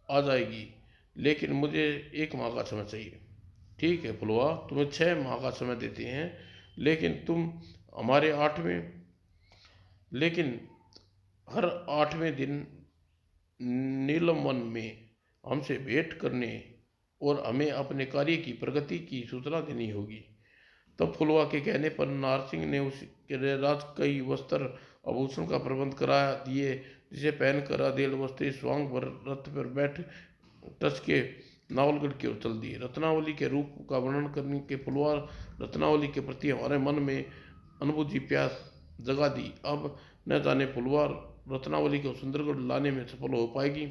आ जाएगी। लेकिन मुझे 1 माह का समय चाहिए। ठीक है फुलवा, तुम्हें 6 माह का समय देते हैं। लेकिन तुम हमारे 8वें लेकिन हर 8वें दिन नीलम वन में हमसे भेंट करने और हमें अपने कार्य की प्रगति की सूचना देनी होगी। तब फुलवा के कहने पर नार सिंह ने उसके राज कई वस्त्र आभूषण का प्रबंध करा दिए, जिसे पहनकर अधेल वस्त्री स्वांग भर रथ पर बैठ टस के नावलगढ़ की ओर चल दिए। रत्नावली के रूप का वर्णन करने के फुलवा रत्नावली के प्रति हमारे मन में अनुभूति प्यास जगा दी। अब न जाने फुलवा रत्नावली को सुंदरगढ़ लाने में सफल हो पाएगी।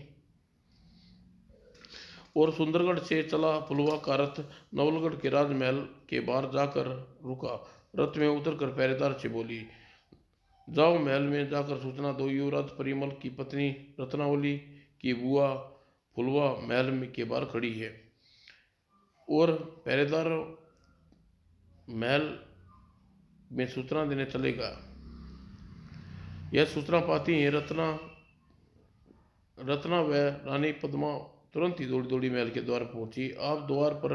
और सुंदरगढ़ से चला फुलवा का रथ नवलगढ़ के राजमहल के बाहर जाकर रुका। रथ में उतरकर पहरेदार से बोली, जाओ महल में जाकर सूचना दो, युवराज परिमल की पत्नी रत्नावली की बुआ फुलवा महल में के बाहर खड़ी है। और पहरेदार महल में सूचना देने चलेगा। यह सूचना पाती ही रत्ना व रानी पद्मा तुरंत ही दौड़ी दौड़ी महल के द्वार पहुंची। आप द्वार पर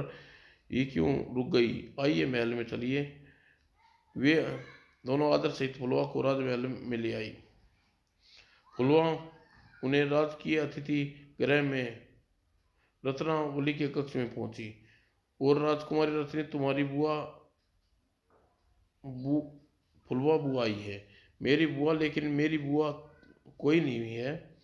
ही क्यों रुक गई? आइए महल में चलिए। वे दोनों आदर सहित फुलवा को राजमहल में ले आई। फुलवा उन्हें राजकीय अतिथि गृह में रत्नावली के कक्ष में पहुंची। और राजकुमारी रत्नी, तुम्हारी फुलवा बुआ आई है। मेरी बुआ? लेकिन मेरी बुआ कोई नहीं है।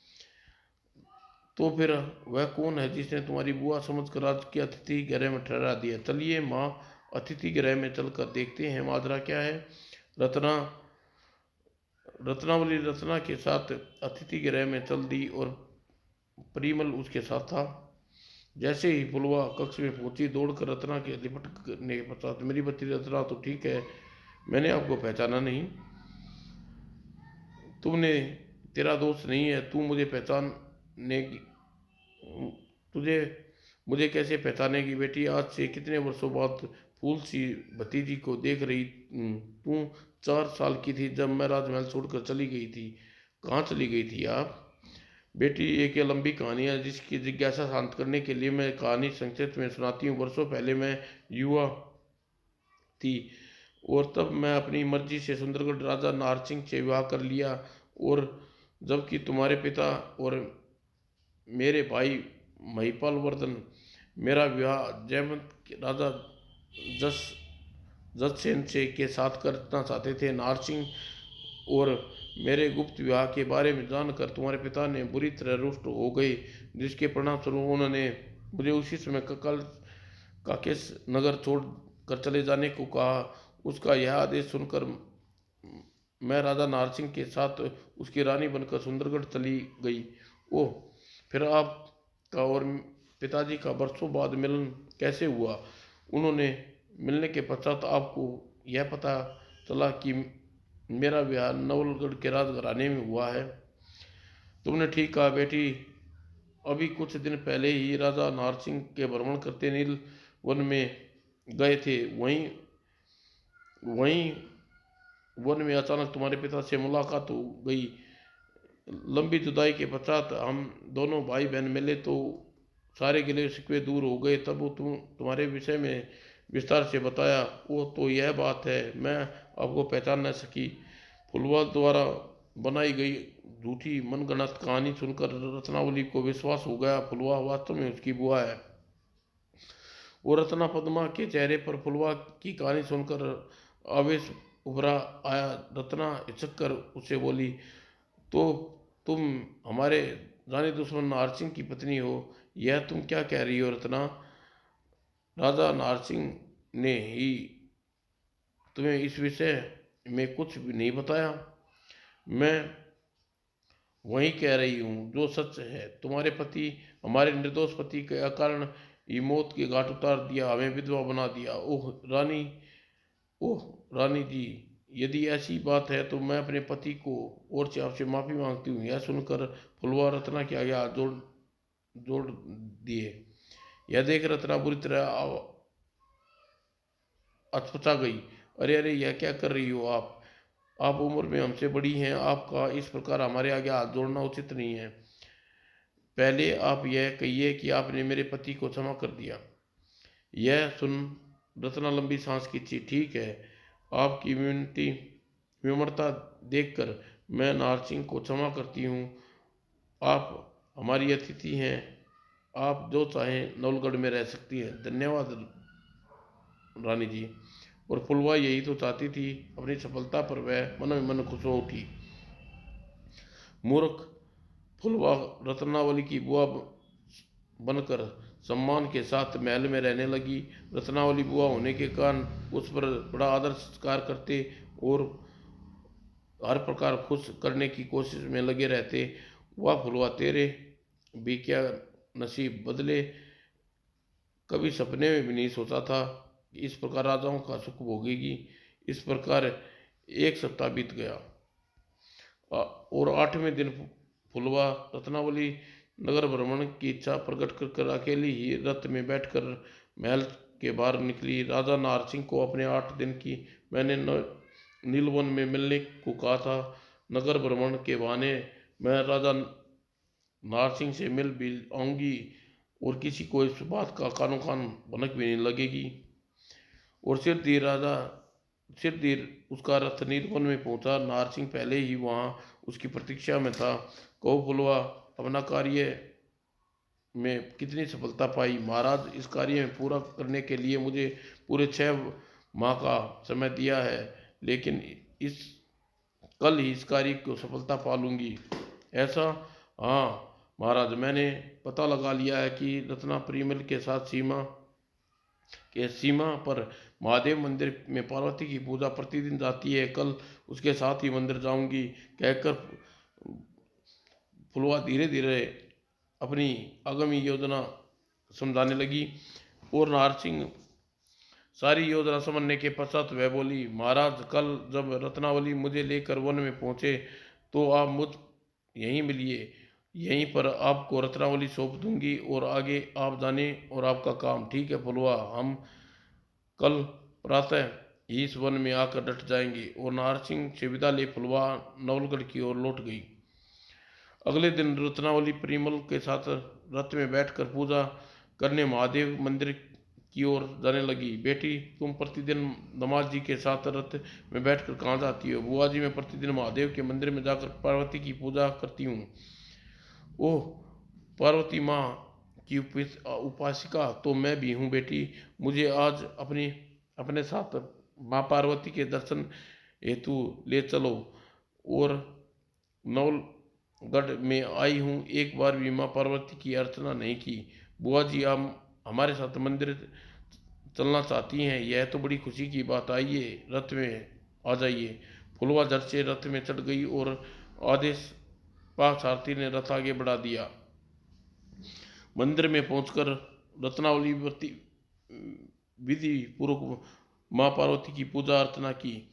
तो फिर वह कौन है जिसने तुम्हारी बुआ समझकर आज के अतिथि गृह में ठहरा दिया? चलिए माँ, अतिथि गृह में चलकर देखते हैं माजरा क्या है। रत्नावली रत्ना के साथ अतिथि गृह में चल दी और परिमल उसके साथ था। जैसे ही फुलवा कक्ष में पहुंची, दौड़कर रत्ना के लिपटने के पश्चात, मेरी बच्ची रत्ना तो ठीक है, मैंने आपको पहचाना नहीं। तेरा दोस्त नहीं है, तू मुझे पहचानेगी? तुझे मुझे कैसे पहचानेगी बेटी? आज से कितने वर्षों बाद फूल सी भतीजी को देख रही तू 4 साल की थी जब मैं राजमहल छोड़कर चली गई थी। कहाँ चली गई थी आप? बेटी, एक ये लंबी कहानी है जिसकी जिज्ञासा शांत करने के लिए मैं कहानी संक्षेप में सुनाती हूँ। वर्षों पहले मैं युवा थी और तब मैं अपनी मर्जी से सुंदरगढ़ राजा नारसिंह से विवाह कर लिया। और जबकि तुम्हारे पिता और मेरे भाई महिपाल वर्धन मेरा विवाह जयवंत राजा जस जससेन से के साथ करना चाहते थे। नारसिंह और मेरे गुप्त विवाह के बारे में जानकर तुम्हारे पिता ने बुरी तरह रुष्ट हो गए, जिसके परिणाम स्वरूप उन्होंने मुझे उसी समय ककल काकेश नगर छोड़ कर चले जाने को कहा। उसका यह आदेश सुनकर मैं राजा नारसिंह के साथ उसकी रानी बनकर सुंदरगढ़ चली गई। ओह, फिर आपका और पिताजी का बरसों बाद मिलन कैसे हुआ? उन्होंने मिलने के पश्चात आपको यह पता चला कि मेरा विवाह नवलगढ़ के राजघराने में हुआ है। तुमने ठीक कहा बेटी। अभी कुछ दिन पहले ही राजा नारसिंह के भ्रमण करते नील वन में गए थे। वहीं वहीं वन में अचानक तुम्हारे पिता से मुलाकात हो गई। लंबी जुदाई के पश्चात हम दोनों भाई बहन मिले तो सारे गिले शिकवे दूर हो गए। तब वो तुम्हारे विषय में विस्तार से बताया। वो तो यह बात है, मैं आपको पहचान न सकी। फुलवा द्वारा बनाई गई झूठी मनगढ़ंत कहानी सुनकर रत्नावली को विश्वास हो गया फुलवा वास्तव में उसकी बुआ है। वो रत्ना पद्मा के चेहरे पर फुलवा की कहानी सुनकर आवेश उभरा आया। रत्ना हिचक कर उसे बोली, तो तुम हमारे रानी दुश्मन नारसिंह की पत्नी हो? यह तुम क्या कह रही हो रत्ना? राजा नारसिंह ने ही तुम्हें इस विषय में कुछ भी नहीं बताया? मैं वही कह रही हूँ जो सच है। तुम्हारे पति, हमारे निर्दोष पति के अकारण ही मौत के घाट उतार दिया, हमें विधवा बना दिया। ओह रानी जी, यदि ऐसी बात है तो मैं अपने पति को और से आपसे माफ़ी मांगती हूँ। यह सुनकर फुलवा रत्ना के आगे हाथ जोड़ जोड़ दिए। यह देख रत्ना बुरी तरह अचपचा गई। अरे अरे, यह क्या कर रही हो आप उम्र में हमसे बड़ी हैं, आपका इस प्रकार हमारे आगे हाथ जोड़ना उचित नहीं है। पहले आप यह कहिए कि आपने मेरे पति को क्षमा कर दिया। यह सुन रत्ना लंबी सांस खींची। ठीक है, आपकी विनम्रता देखकर मैं नारसिंह को क्षमा करती हूँ। आप हमारी अतिथि हैं, आप जो चाहें नवलगढ़ में रह सकती हैं। धन्यवाद रानी जी। और फुलवा यही तो चाहती थी। अपनी सफलता पर वह मन ही मन खुश हो उठी। मूर्ख फुलवा रत्नावली की बुआ बनकर सम्मान के साथ महल में रहने लगी। रत्नावली बुआ होने के कारण उस पर बड़ा आदर सत्कार करते और हर प्रकार खुश करने की कोशिश में लगे रहते। वाह फुलवा, तेरे भी क्या नसीब बदले। कभी सपने में भी नहीं सोचा था कि इस प्रकार राजाओं का सुख भोगेगी। इस प्रकार एक सप्ताह बीत गया और 8वें दिन फुलवा रत्नावली नगर भ्रमण की इच्छा प्रकट कर अकेली ही रथ में बैठकर महल के बाहर निकली। राजा नारसिंह को अपने 8 दिन की मैंने नीलवन में मिलने को कहा था। नगर भ्रमण के बहाने मैं राजा नारसिंह से मिल भी आऊंगी और किसी को इस बात का कानो कान भनक भी नहीं लगेगी। और सिर धीर उसका रथ नीलवन में पहुंचा। नारसिंह पहले ही वहां उसकी प्रतीक्षा में था। कहो फुलवा, अपना कार्य में कितनी सफलता पाई? महाराज, इस कार्य में पूरा करने के लिए मुझे पूरे 6 माह का समय दिया है, लेकिन इस कल ही इस कार्य को सफलता पा लूंगी। ऐसा? हाँ महाराज, मैंने पता लगा लिया है कि रत्ना परिमल के साथ सीमा पर महादेव मंदिर में पार्वती की पूजा प्रतिदिन जाती है। कल उसके साथ ही मंदिर जाऊंगी। कहकर फुलवा धीरे धीरे अपनी आगामी योजना समझाने लगी। और नारसिंह सारी योजना समझने के पश्चात वह बोली, महाराज, कल जब रत्नावली मुझे लेकर वन में पहुंचे तो आप मुझ यहीं मिलिए। यहीं पर आपको रत्नावली सौंप दूंगी और आगे आप जाने और आपका काम। ठीक है फुलवा, हम कल प्रातः ही इस वन में आकर डट जाएंगे। और नारसिंह से विदा ले फुलवा नवलगढ़ की ओर लौट गई। अगले दिन रत्नावली परिमल के साथ रथ में बैठकर पूजा करने महादेव मंदिर की ओर जाने लगी। बेटी, तुम प्रतिदिन दामाद जी के साथ रथ में बैठकर कहाँ जाती हो? बुआ जी, मैं प्रतिदिन महादेव के मंदिर में जाकर पार्वती की पूजा करती हूँ। ओह, पार्वती माँ की उपासिका तो मैं भी हूँ बेटी। मुझे आज अपने साथ माँ पार्वती के दर्शन हेतु ले चलो। और नवलगढ़ में आई हूँ, एक बार भी माँ पार्वती की अर्चना नहीं की। बुआ जी, आप हमारे साथ मंदिर चलना चाहती हैं? यह तो बड़ी खुशी की बात। आइए, रथ में आ जाइए। फुलवा झट से रथ में चढ़ गई और आदेश पा सारथी ने रथ आगे बढ़ा दिया। मंदिर में पहुंचकर रत्नावली विधि पूर्वक माँ पार्वती की पूजा अर्चना की।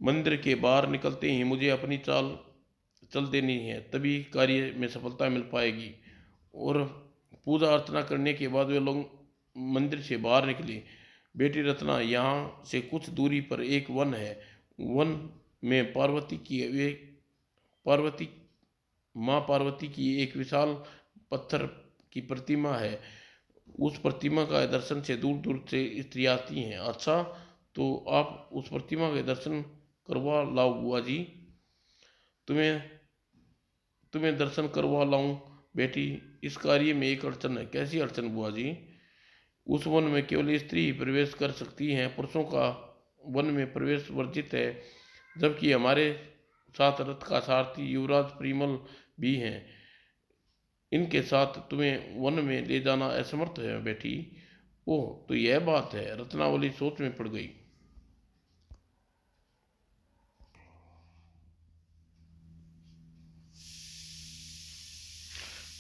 मंदिर के बाहर निकलते ही मुझे अपनी चाल चल देनी है, तभी कार्य में सफलता मिल पाएगी। और पूजा अर्चना करने के बाद वे लोग मंदिर से बाहर निकले। बेटी रत्ना, यहाँ से कुछ दूरी पर एक वन है। वन में पार्वती माँ पार्वती की एक विशाल पत्थर की प्रतिमा है। उस प्रतिमा का दर्शन से दूर दूर से स्त्री आती हैं। अच्छा, तो आप उस प्रतिमा के दर्शन करवा लाओ बुआ जी। तुम्हें तुम्हें दर्शन करवा लाऊं बेटी। इस कार्य में एक अड़चन है। कैसी अड़चन बुआ जी? उस वन में केवल स्त्री ही प्रवेश कर सकती हैं, पुरुषों का वन में प्रवेश वर्जित है। जबकि हमारे साथ रथ का सारथी युवराज परिमल भी हैं। इनके साथ तुम्हें वन में ले जाना असमर्थ है बेटी। ओह, तो यह बात है। रत्नावली सोच में पड़ गई।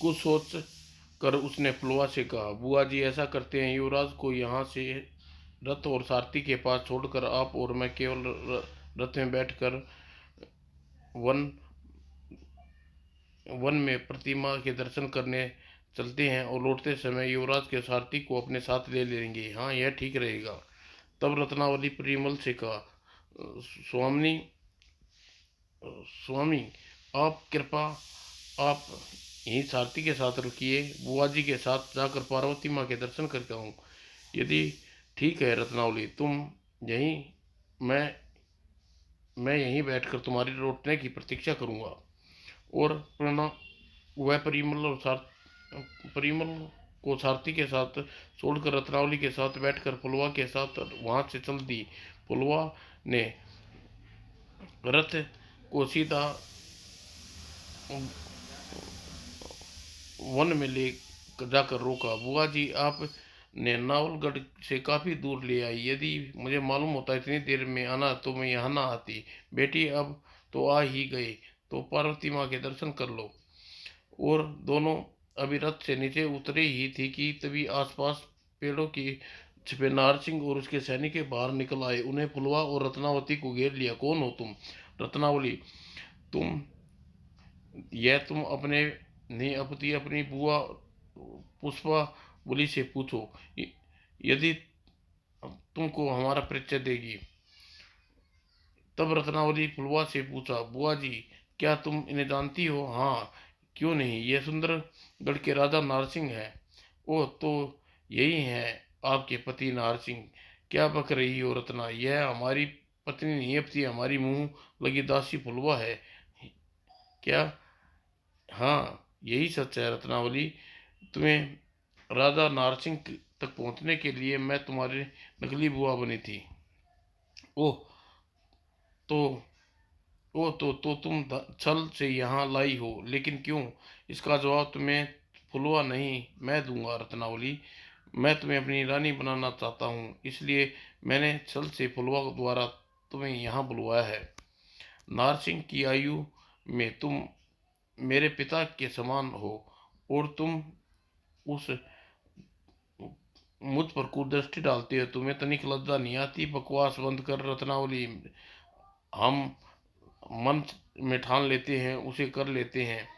कुछ सोच कर उसने फुलवा से कहा, बुआ जी, ऐसा करते हैं, युवराज को यहाँ से रथ और सारथी के पास छोड़कर आप और मैं केवल रथ में बैठकर वन वन में प्रतिमा के दर्शन करने चलते हैं और लौटते समय युवराज के सारथी को अपने साथ ले लेंगे। हाँ, यह ठीक रहेगा। तब रत्नावली परिमल से कहा, स्वामी स्वामी, आप कृपा आप यहीं सारथी के साथ रुकिए। बुआ जी के साथ जाकर पार्वती माँ के दर्शन करके आऊँ। यदि ठीक है रत्नावली, तुम यहीं मैं मैं यहीं बैठकर तुम्हारी लौटने की प्रतीक्षा करूँगा। और प्रणा वह परिमल को सारथी के साथ छोड़कर रत्नावली के साथ बैठकर फुलवा के साथ वहां से चल दी। फुलवा ने रथ को सीधा वन में ले जाकर रोका। बुआ जी, आप ने नावलगढ़ से काफी दूर ले आई। यदि मुझे मालूम होता इतनी देर में आना तो मैं यहाँ ना आती। बेटी, अब तो आ ही गए, तो पार्वती माँ के दर्शन कर लो। और दोनों अभी रथ से नीचे उतरे ही थी कि तभी आसपास पेड़ों की छिपे नारसिंह और उसके सैनिक बाहर निकल आए। उन्हें फुलवा और रत्नावती को घेर लिया। कौन हो तुम? रत्नावली, तुम तुम अपने नहीं अपती अपनी बुआ पुष्पा बुली से पूछो, यदि तुमको हमारा परिचय देगी। तब रत्नावली फुलवा से पूछा, बुआ जी, क्या तुम इन्हें जानती हो? हाँ, क्यों नहीं, ये सुंदरगढ़ के राजा नारसिंह है। ओह, तो यही है आपके पति नारसिंह। क्या बक रही हो रत्ना? यह हमारी पत्नी नहीं अपनी हमारी मुंह लगी दासी फुलवा है। क्या? हाँ, यही सच है रत्नावली। तुम्हें राजा नारसिंह तक पहुंचने के लिए मैं तुम्हारी नकली बुआ बनी थी। ओह, तो तो तुम छल से यहाँ लाई हो, लेकिन क्यों? इसका जवाब तुम्हें फुलवा नहीं मैं दूंगा रत्नावली। मैं तुम्हें अपनी रानी बनाना चाहता हूँ, इसलिए मैंने छल से फुलवा द्वारा तुम्हें यहाँ बुलवाया है। नारसिंह की आयु में तुम मेरे पिता के समान हो और तुम उस मुझ पर कुदृष्टि डालते हो। तुम्हें तनिक लज्जा नहीं आती? बकवास बंद कर रत्नावली। हम मन में ठान लेते हैं, उसे कर लेते हैं,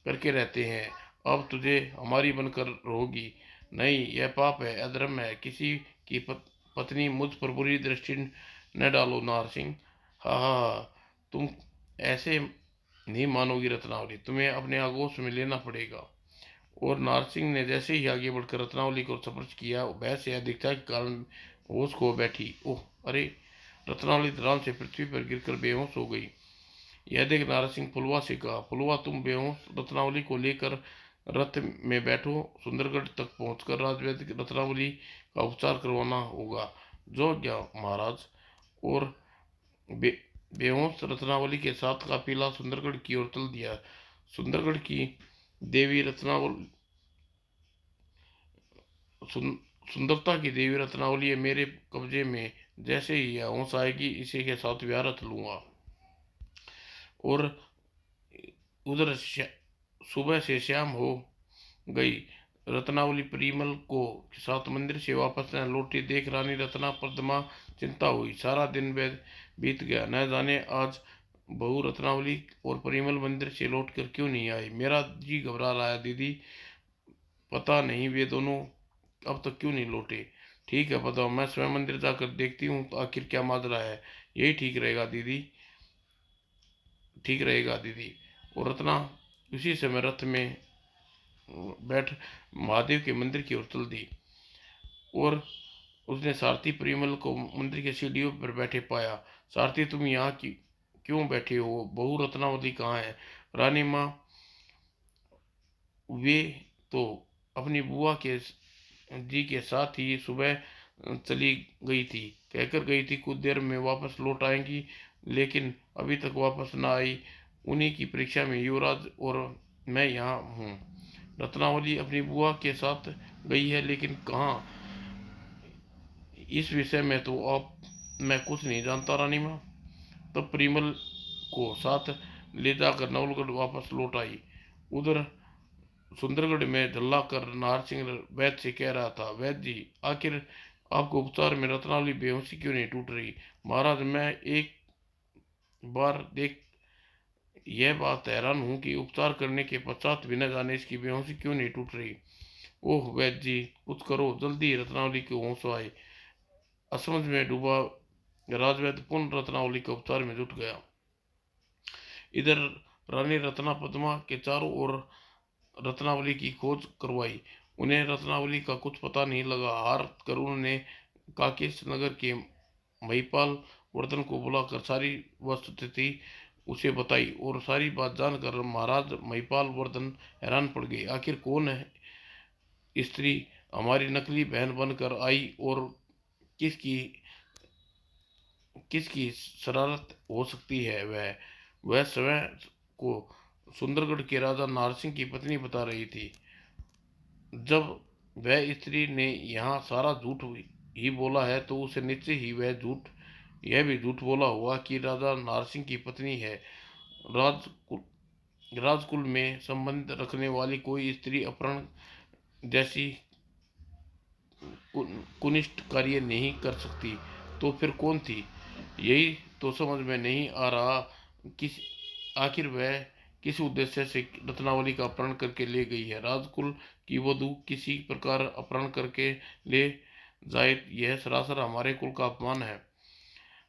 करके रहते हैं। अब तुझे हमारी बनकर रहोगी। नहीं, यह पाप है, अधर्म है। किसी कि पत्नी मुझ पर बुरी दृष्टि न डालो नारसिंह। हा हा हा, तुम ऐसे नहीं मानोगी रत्नावली, तुम्हें अपने आगोश में लेना पड़ेगा। और नारसिंह ने जैसे ही आगे बढ़कर रत्नावली को स्पर्श किया, बहस या अधिकता के कारण होश खो बैठी। ओह अरे! रत्नावली धड़ाम से पृथ्वी पर गिरकर बेहोश हो गई। यह देख नारसिंह फुलवा से कहा, फुलवा तुम बेहोश रत्नावली को लेकर रथ में बैठो, सुंदरगढ़ तक पहुंचकर राजवैद्य रत्नावली का उपचार करवाना होगा। जो क्या महाराज। और बे, बेहोश रत्नावली के साथ काफिला सुंदरगढ़ की ओर चल दिया। सुंदरगढ़ की देवी रत्नावली सुंदरता की देवी रत्नावली है मेरे कब्जे में, जैसे ही यह होश आएगी इसी के साथ ब्याह रच लूंगा। और उधर सुबह से शाम हो गई। रत्नावली परिमल को साथ मंदिर से वापस न लौटी देख रानी रत्ना पद्मा चिंता हुई। सारा दिन बीत गया, न जाने आज बहू रत्नावली और परिमल मंदिर से लौटकर क्यों नहीं आई। मेरा जी घबरा रहा है दीदी, पता नहीं वे दोनों अब तक क्यों नहीं लौटे। ठीक है बताओ, मैं स्वयं मंदिर जाकर देखती हूँ तो आखिर क्या माजरा है। यही ठीक रहेगा दीदी, ठीक रहेगा दीदी। और रत्ना उसी समय रथ में बैठ महादेव के मंदिर की ओर चल दी। और उसने सारथी परिमल को मंदिर के सीढ़ियों पर बैठे पाया। सारथी तुम यहाँ की क्यों बैठे हो, बहू रत्नावली कहाँ है। रानी माँ वे तो अपनी बुआ के जी के साथ ही सुबह चली गई थी, कहकर गई थी कुछ देर में वापस लौट आएंगी, लेकिन अभी तक वापस न आई। उन्हीं की परीक्षा में युवराज और मैं यहाँ हूँ। रत्नावली अपनी बुआ के साथ गई है, लेकिन कहाँ, इस विषय में तो आप मैं कुछ नहीं जानता रानी माँ। तब परिमल को साथ ले जाकर नवलगढ़ वापस लौट आई। उधर सुंदरगढ़ में धल्ला कर नाहर सिंह वैद्य से कह रहा था, वैद्य जी आखिर आपको उपचार में रत्नावली बेहोशी क्यों नहीं टूट रही। महाराज मैं एक बार देख यह बात हैरान हूँ कि उपचार करने के पश्चात भी न जाने इसकी बेहोशी क्यों नहीं टूट रही। ओह वैद्य जी कुछ करो, जल्दी रत्नावली को होश आए। असमझ में डूबा राजवैद्य पुनः रत्नावली के उपचार में जुट गया। इधर रानी रत्ना पद्मा के चारों ओर रत्नावली की खोज करवाई। उन्हें रत्नावली का कुछ पता नहीं लगा। हार कर उन्होंने काकेश नगर के महिपाल वर्धन को बुलाकर सारी वस्तुस्थिति उसे बताई। और सारी बात जानकर महाराज महिपाल वर्धन हैरान पड़ गए। आखिर कौन है स्त्री हमारी नकली बहन बनकर आई और किसकी किसकी शरारत हो सकती है। वह स्वयं को सुंदरगढ़ के राजा नारसिंह की पत्नी बता रही थी। जब वह स्त्री ने यहाँ सारा झूठ ही बोला है तो उसे निश्चय ही वह झूठ यह भी झूठ बोला हुआ कि राजा नारसिंह की पत्नी है। राजकुल राजकुल में संबंध रखने वाली कोई स्त्री अपहरण जैसी कुनिष्ठ कार्य नहीं कर सकती, तो फिर कौन थी। यही तो समझ में नहीं आ रहा। किस आखिर वह किस उद्देश्य से रत्नावली का अपहरण करके ले गई है। राजकुल की वधू किसी प्रकार अपहरण करके ले जाए, यह सरासर हमारे कुल का अपमान है।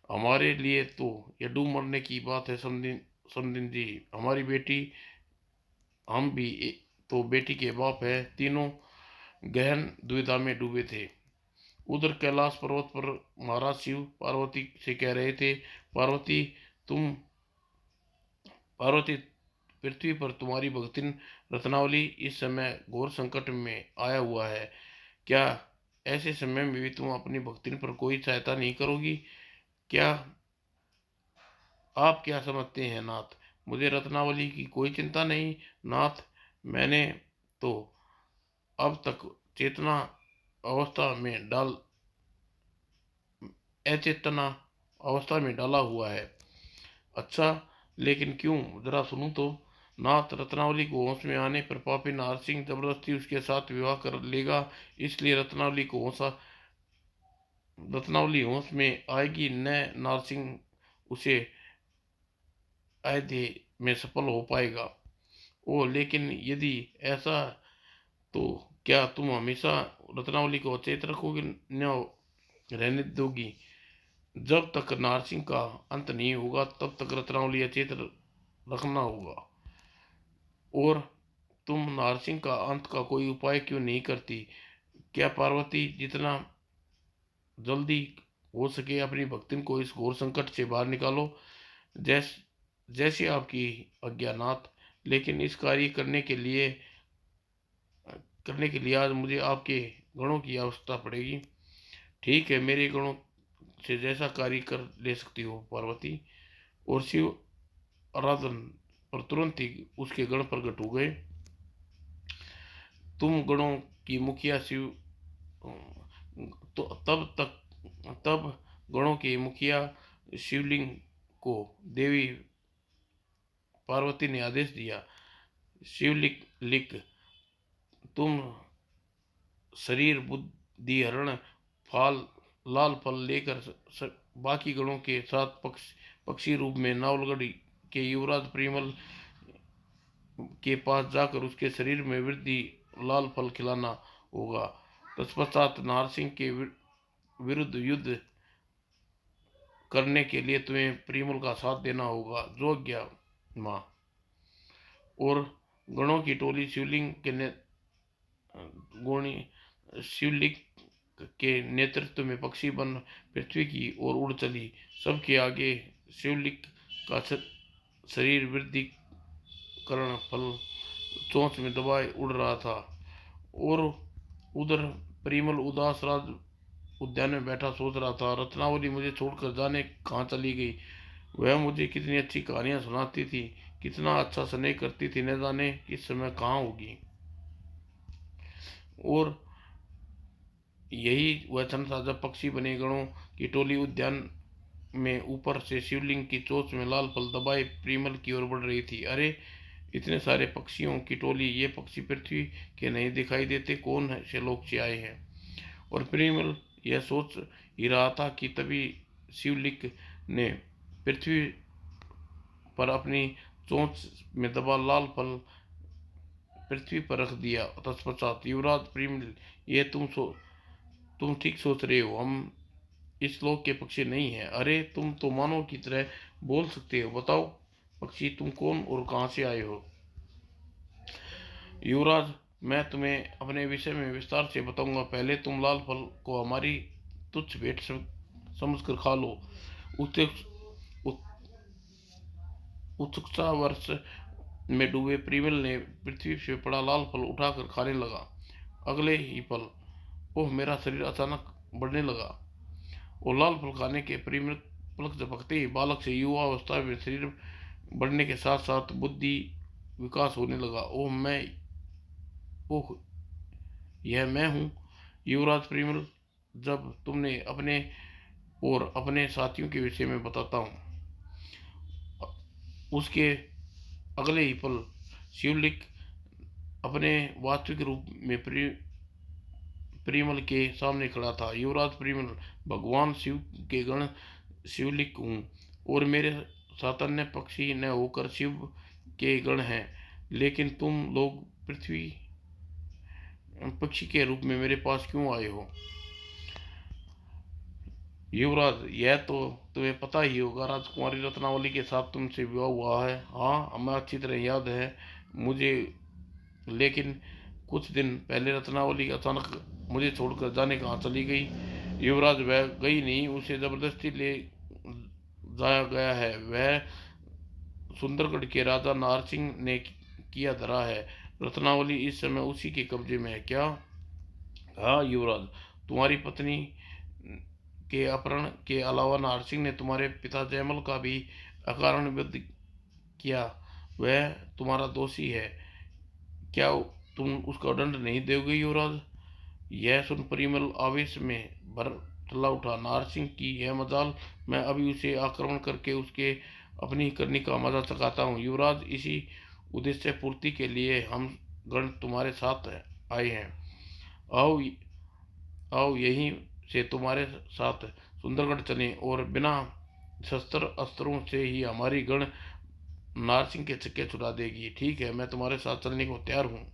हमारे लिए तो यह डूब मरने की बात है। समदिन जी हमारी बेटी, हम भी तो बेटी के बाप है। तीनों गहन दुविधा में डूबे थे। उधर कैलाश पर्वत पर महाराज शिव पार्वती से कह रहे थे, पार्वती तुम पार्वती पृथ्वी पर तुम्हारी भक्तिन रत्नावली इस समय घोर संकट में आया हुआ है। क्या ऐसे समय में भी तुम अपनी भक्तिन पर कोई सहायता नहीं करोगी। क्या आप क्या समझते हैं नाथ, मुझे रत्नावली की कोई चिंता नहीं। नाथ मैंने तो अब तक चेतना अवस्था में डाल अचेतना अवस्था में डाला हुआ है। अच्छा लेकिन क्यों, जरा सुनूं तो। नाथ रत्नावली को होश में आने पर पापी नार सिंह जबरदस्ती उसके साथ विवाह कर लेगा, इसलिए रत्नावली होश में आएगी न नारसिंह उसे अयोध्या में सफल हो पाएगा। ओ लेकिन यदि ऐसा तो क्या तुम हमेशा रत्नावली को अचेत रखोगे न रहने दोगी? जब तक नारसिंह का अंत नहीं होगा तब तक रत्नावली अचेत रखना होगा। और तुम नारसिंह का अंत का कोई उपाय क्यों नहीं करती? क्या पार्वती जितना जल्दी हो सके अपनी भक्तिन को इस घोर संकट से बाहर निकालो। जैस जैसी आपकी अज्ञानात, लेकिन इस कार्य करने के लिए आज मुझे आपके गणों की आवश्यकता पड़ेगी। ठीक है, मेरे गणों से जैसा कार्य कर ले सकती हो पार्वती। और शिव आराधन पर तुरंत ही उसके गण प्रकट हो गए। तुम गणों की मुखिया शिव तो तब गणों के मुखिया शिवलिंग को देवी पार्वती ने आदेश दिया, शिवलिंग तुम शरीर बुद्धि हरण फाल लाल फल लेकर बाकी गणों के साथ पक्षी रूप में नावलगढ़ के युवराज परिमल के पास जाकर उसके शरीर में वृद्धि लाल फल खिलाना होगा। तत्पश्चात नारसिंह के विरुद्ध युद्ध करने के लिए तुम्हें परिमल का साथ देना होगा। जो आज्ञा माँ। और गणों की टोली शिवलिंग के नेतृत्व में पक्षी बन पृथ्वी की ओर उड़ चली। सबके आगे शिवलिंग का शरीर वृद्धि करण फल चोंच में दबाए उड़ रहा था। और उधर परिमल उदास राज उद्यान में बैठा सोच रहा था, रत्नावली मुझे छोड़कर जाने कहाँ चली गई? वह मुझे कितनी अच्छी कहानियां सुनाती थी, कितना अच्छा स्नेह करती थी, न जाने किस समय कहाँ होगी। और यही वह क्षण था जब पक्षी बने गणों की टोली उद्यान में ऊपर से शिवलिंग की चोंच में लाल फल दबाए परिमल की ओर बढ़ रही थी। अरे, इतने सारे पक्षियों की टोली, ये पक्षी पृथ्वी के नहीं दिखाई देते, कौन से लोग से आए हैं? और परिमल यह सोच ही रहा था कि तभी शिवलिंग ने पृथ्वी पर अपनी चोंच में दबा लाल फल पृथ्वी पर रख दिया। तत्पश्चात युवराज परिमल, ये तुम ठीक सोच रहे हो, हम इस लोक के पक्षी नहीं हैं। अरे, तुम तो मानव की तरह बोल सकते हो। बताओ पक्षी, तुम कौन और कहाँ से आए हो? युवराज, मैं तुम्हें अपने विषय में विस्तार से बताऊंगा। पहले तुम लाल फल को हमारी तुच्छ भेंट समझकर खा लो। उत्सुकता वर्ष में डूबे परिमल ने पृथ्वी से पड़ा लाल फल उठाकर खाने लगा। अगले ही पल ओह, मेरा शरीर अचानक बढ़ने लगा। और लाल फल खाने के परिमल पलक झपकते ही बालक से युवा अवस्था में शरीर बढ़ने के साथ साथ बुद्धि विकास होने लगा। ओह, यह मैं हूँ युवराज परिमल। जब तुमने अपने और अपने साथियों के विषय में बताता हूँ। उसके अगले ही पल शिवलिंग अपने वास्तविक रूप में परिमल के सामने खड़ा था। युवराज परिमल, भगवान शिव के गण शिवलिंग हूँ और मेरे सातन्य पक्षी न होकर शिव के गण हैं, लेकिन तुम लोग पृथ्वी पक्षी के रूप में मेरे पास क्यों आए हो? युवराज, यह तो तुम्हें पता ही होगा, राजकुमारी रत्नावली के साथ तुमसे विवाह हुआ है। हाँ, हमें अच्छी तरह याद है मुझे। लेकिन कुछ दिन पहले रत्नावली अचानक मुझे छोड़कर जाने कहाँ चली गई? युवराज, वह गई नहीं, उसे जबरदस्ती ले जाया गया है। वह सुंदरगढ़ के राजा नारसिंह ने किया धरा है। रत्नावली इस समय उसी के कब्जे में है। क्या? हाँ युवराज, तुम्हारी पत्नी के अपहरण के अलावा नारसिंह ने तुम्हारे पिता जयमल का भी अकारण वध किया। वह तुम्हारा दोषी है। क्या तुम उसका दंड नहीं दोगे युवराज? यह सुन परिमल आवेश में भर चला उठा। नारसिंह की यह मजाल, मैं अभी उसे आक्रमण करके उसके अपनी करनी का मजा चखाता हूँ। युवराज, इसी उद्देश्य पूर्ति के लिए हम गण तुम्हारे साथ आए हैं। आओ आओ, यहीं से तुम्हारे साथ सुंदरगढ़ चलें और बिना शस्त्र अस्त्रों से ही हमारी गण नारसिंह के चक्के छुड़ा देगी। ठीक है, मैं तुम्हारे साथ चलने को तैयार हूँ।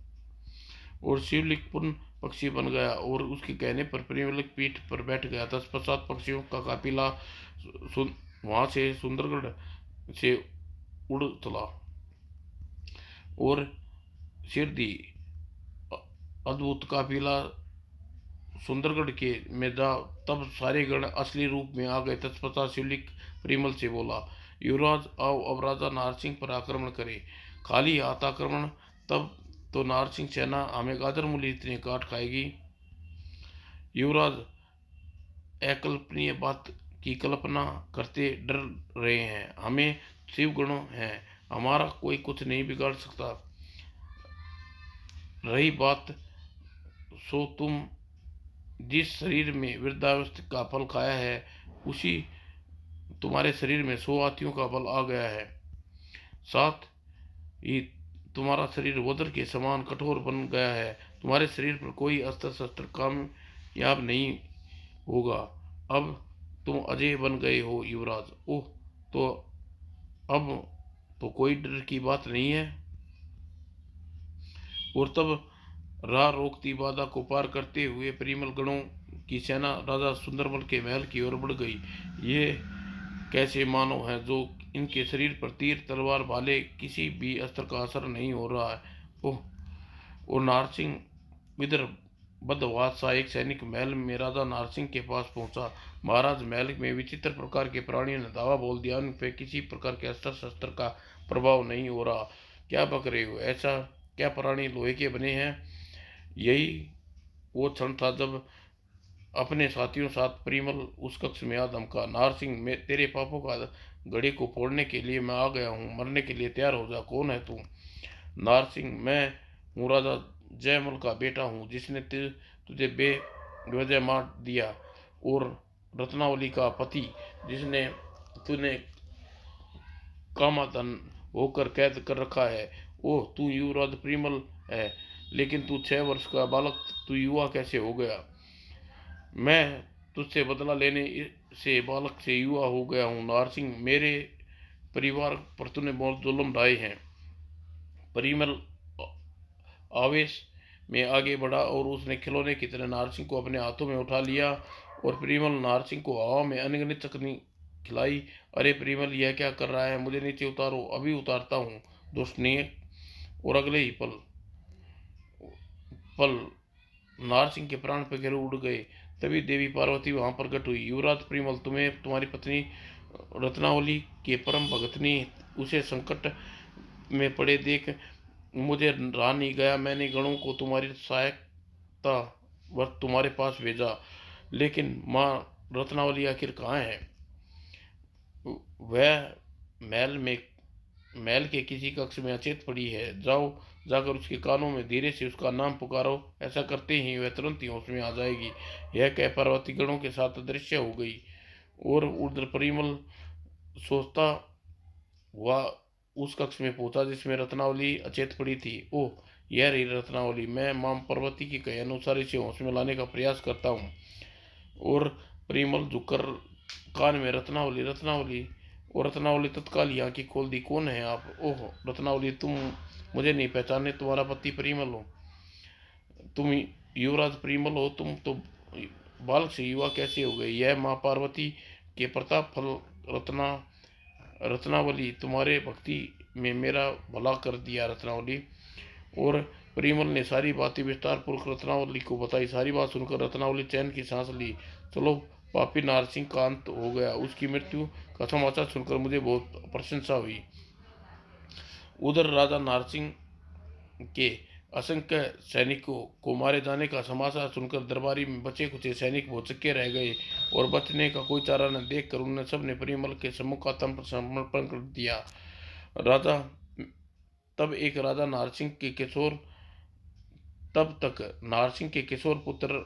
और शिवलिंग पुनः पक्षी बन गया और उसके कहने पर परिमल की पीठ पर बैठ गया। तत्पश्चात पक्षियों का काफिला वहां से सुंदरगढ़ से उड़ चला और सिरदी अद्भुत काफिला सुंदरगढ़ के में जा तब सारे गण असली रूप में आ गए। तत्पश्चात शिवलिक परिमल से बोला, युवराज आओ, अब राजा नारसिंह पर आक्रमण करे। खाली हाथ आक्रमण, तब तो नारसिंह सेना हमें गाजर मूली इतने काट खाएगी। युवराज अकल्पनीय बात की कल्पना करते डर रहे हैं। हमें शिव गणों हैं, हमारा कोई कुछ नहीं बिगाड़ सकता। रही बात सो तुम जिस शरीर में वृद्धावस्था का फल खाया है, उसी तुम्हारे शरीर में 100 हाथियों का बल आ गया है। साथ ही तुम्हारा शरीर वज्र के समान कठोर बन गया है। तुम्हारे शरीर पर कोई अस्त्र शस्त्र कामयाब नहीं होगा। अब तुम अजय बन गए हो युवराज। ओह, तो अब तो कोई डर की बात नहीं है। और तब राह रोकती बाधा को पार करते हुए परिमल गणों की सेना राजा सुंदरमल के महल की ओर बढ़ गई। ये कैसे मानव हैं जो इनके शरीर पर तीर तलवार भाले किसी भी अस्त्र का असर नहीं हो रहा है। ओह, और नारसिंह इधर बदहवास सा एक सैनिक महल में राजा नारसिंह के पास पहुंचा। महाराज, महल में विचित्र प्रकार के प्राणियों ने धावा बोल दिया, उन पे किसी प्रकार के अस्त्र शस्त्र का प्रभाव नहीं हो रहा। क्या बक रहे हो? ऐसा क्या प्राणी लोहे के बने हैं? यही वो क्षण था जब अपने साथियों साथ परिमल उस कक्ष में आ धमका, नारसिंह, मैं तेरे पापों का घड़ी को फोड़ने के लिए मैं आ गया हूँ, मरने के लिए तैयार हो जा। कौन है तू? नारसिंह, मैं हूँ राजा जयमल का बेटा हूँ, जिसने तुझे बेवजह मार दिया, और रत्नावली का पति, जिसने तूने कामाधन होकर कैद कर रखा है। ओह, तू युवराज परिमल है, लेकिन तू 6 वर्ष का बालक, तू युवा कैसे हो गया? मैं तुझसे बदला लेने से बालक से युवा हो गया हूँ। नारसिंह, मेरे परिवार पर तूने बहुत जुल्म ढाए हैं। परिमल आवेश में आगे बढ़ा और उसने खिलौने की तरह नारसिंह को अपने हाथों में उठा लिया और परिमल नारसिंह को हवा में अनगिनत चकनी खिलाई। अरे परिमल, यह क्या कर रहा है? मुझे नीचे उतारो। अभी उतारता हूँ, दुष्ट ने। और अगले ही पल नारसिंह के प्राण पखेरु उड़ गए। तभी देवी पार्वती वहां प्रकट हुई। युवराज परिमल, तुम्हें तुम्हारी पत्नी रत्नावली के परम भगत ने उसे संकट में पड़े देख मुझे रहा नहीं गया। मैंने गणों को तुम्हारी सहायता वर्ष तुम्हारे पास भेजा, लेकिन माँ रत्नावली आखिर कहाँ है? वह महल के किसी कक्ष में अचेत पड़ी है। जाओ, जाकर उसके कानों में धीरे से उसका नाम पुकारो। ऐसा करते ही वह तुरंत ही होश में आ जाएगी। यह कह पार्वती गणों के साथ अदृश्य हो गई और उधर परिमल सोचता हुआ उस कक्ष में पहुंचा जिसमें रत्नावली अचेत पड़ी थी। ओह, यह रही रत्नावली। मैं मां पार्वती की कहे अनुसार इसे होश में लाने का प्रयास करता हूँ। और परिमल झुककर कान में, रत्नावली, रत्नावली। और रत्नावली तत्काल ही आंखें खोल दी। कौन है आप? ओह रत्नावली, तुम मुझे नहीं पहचाने? तुम्हारा पति परिमल हो, तुम युवराज परिमल हो। तुम तो बालक से युवा कैसे हो गए? यह माँ पार्वती के प्रताप फल रत्नावली, तुम्हारे भक्ति में मेरा भला कर दिया रत्नावली। और परिमल ने सारी बातें विस्तार पूर्वक रत्नावली को बताई। सारी बात सुनकर रत्नावली चैन की सांस ली। चलो, पापी नारसिंह का अंत हो गया। उसकी मृत्यु का समाचार सुनकर मुझे बहुत प्रशंसा हुई। उधर राजा नारसिंह के असंख्य सैनिकों को मारे जाने का समाचार सुनकर दरबारी में बचे कुचे सैनिक भौचक्के रह गए और बचने का कोई चारा न देखकर उन्होंने सबने परिमल के सम्मुख आत्मसमर्पण कर दिया। राजा तब एक राजा नारसिंह के किशोर तब तक नारसिंह के किशोर पुत्र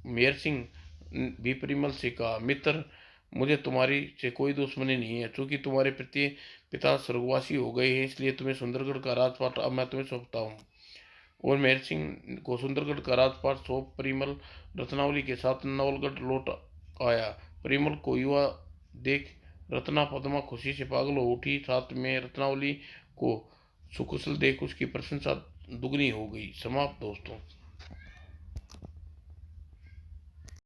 मेहर सिंह भी परिमल से कहा, मित्र, मुझे तुम्हारी से कोई दुश्मनी नहीं है। चूंकि तुम्हारे पिता स्वर्गवासी हो गए हैं, इसलिए तुम्हें सुंदरगढ़ का राजपाट अब मैं तुम्हें सौंपता हूँ। और मेहर सिंह को सुंदरगढ़ का राजपाट सौंप परिमल रत्नावली के साथ नवलगढ़ लौट आया। परिमल को युवा देख रत्ना पद्मा खुशी से पागल हो उठी। साथ में रत्नावली को सुकुशल देख उसकी प्रशंसा दुगनी हो गई। समाप्त दोस्तों।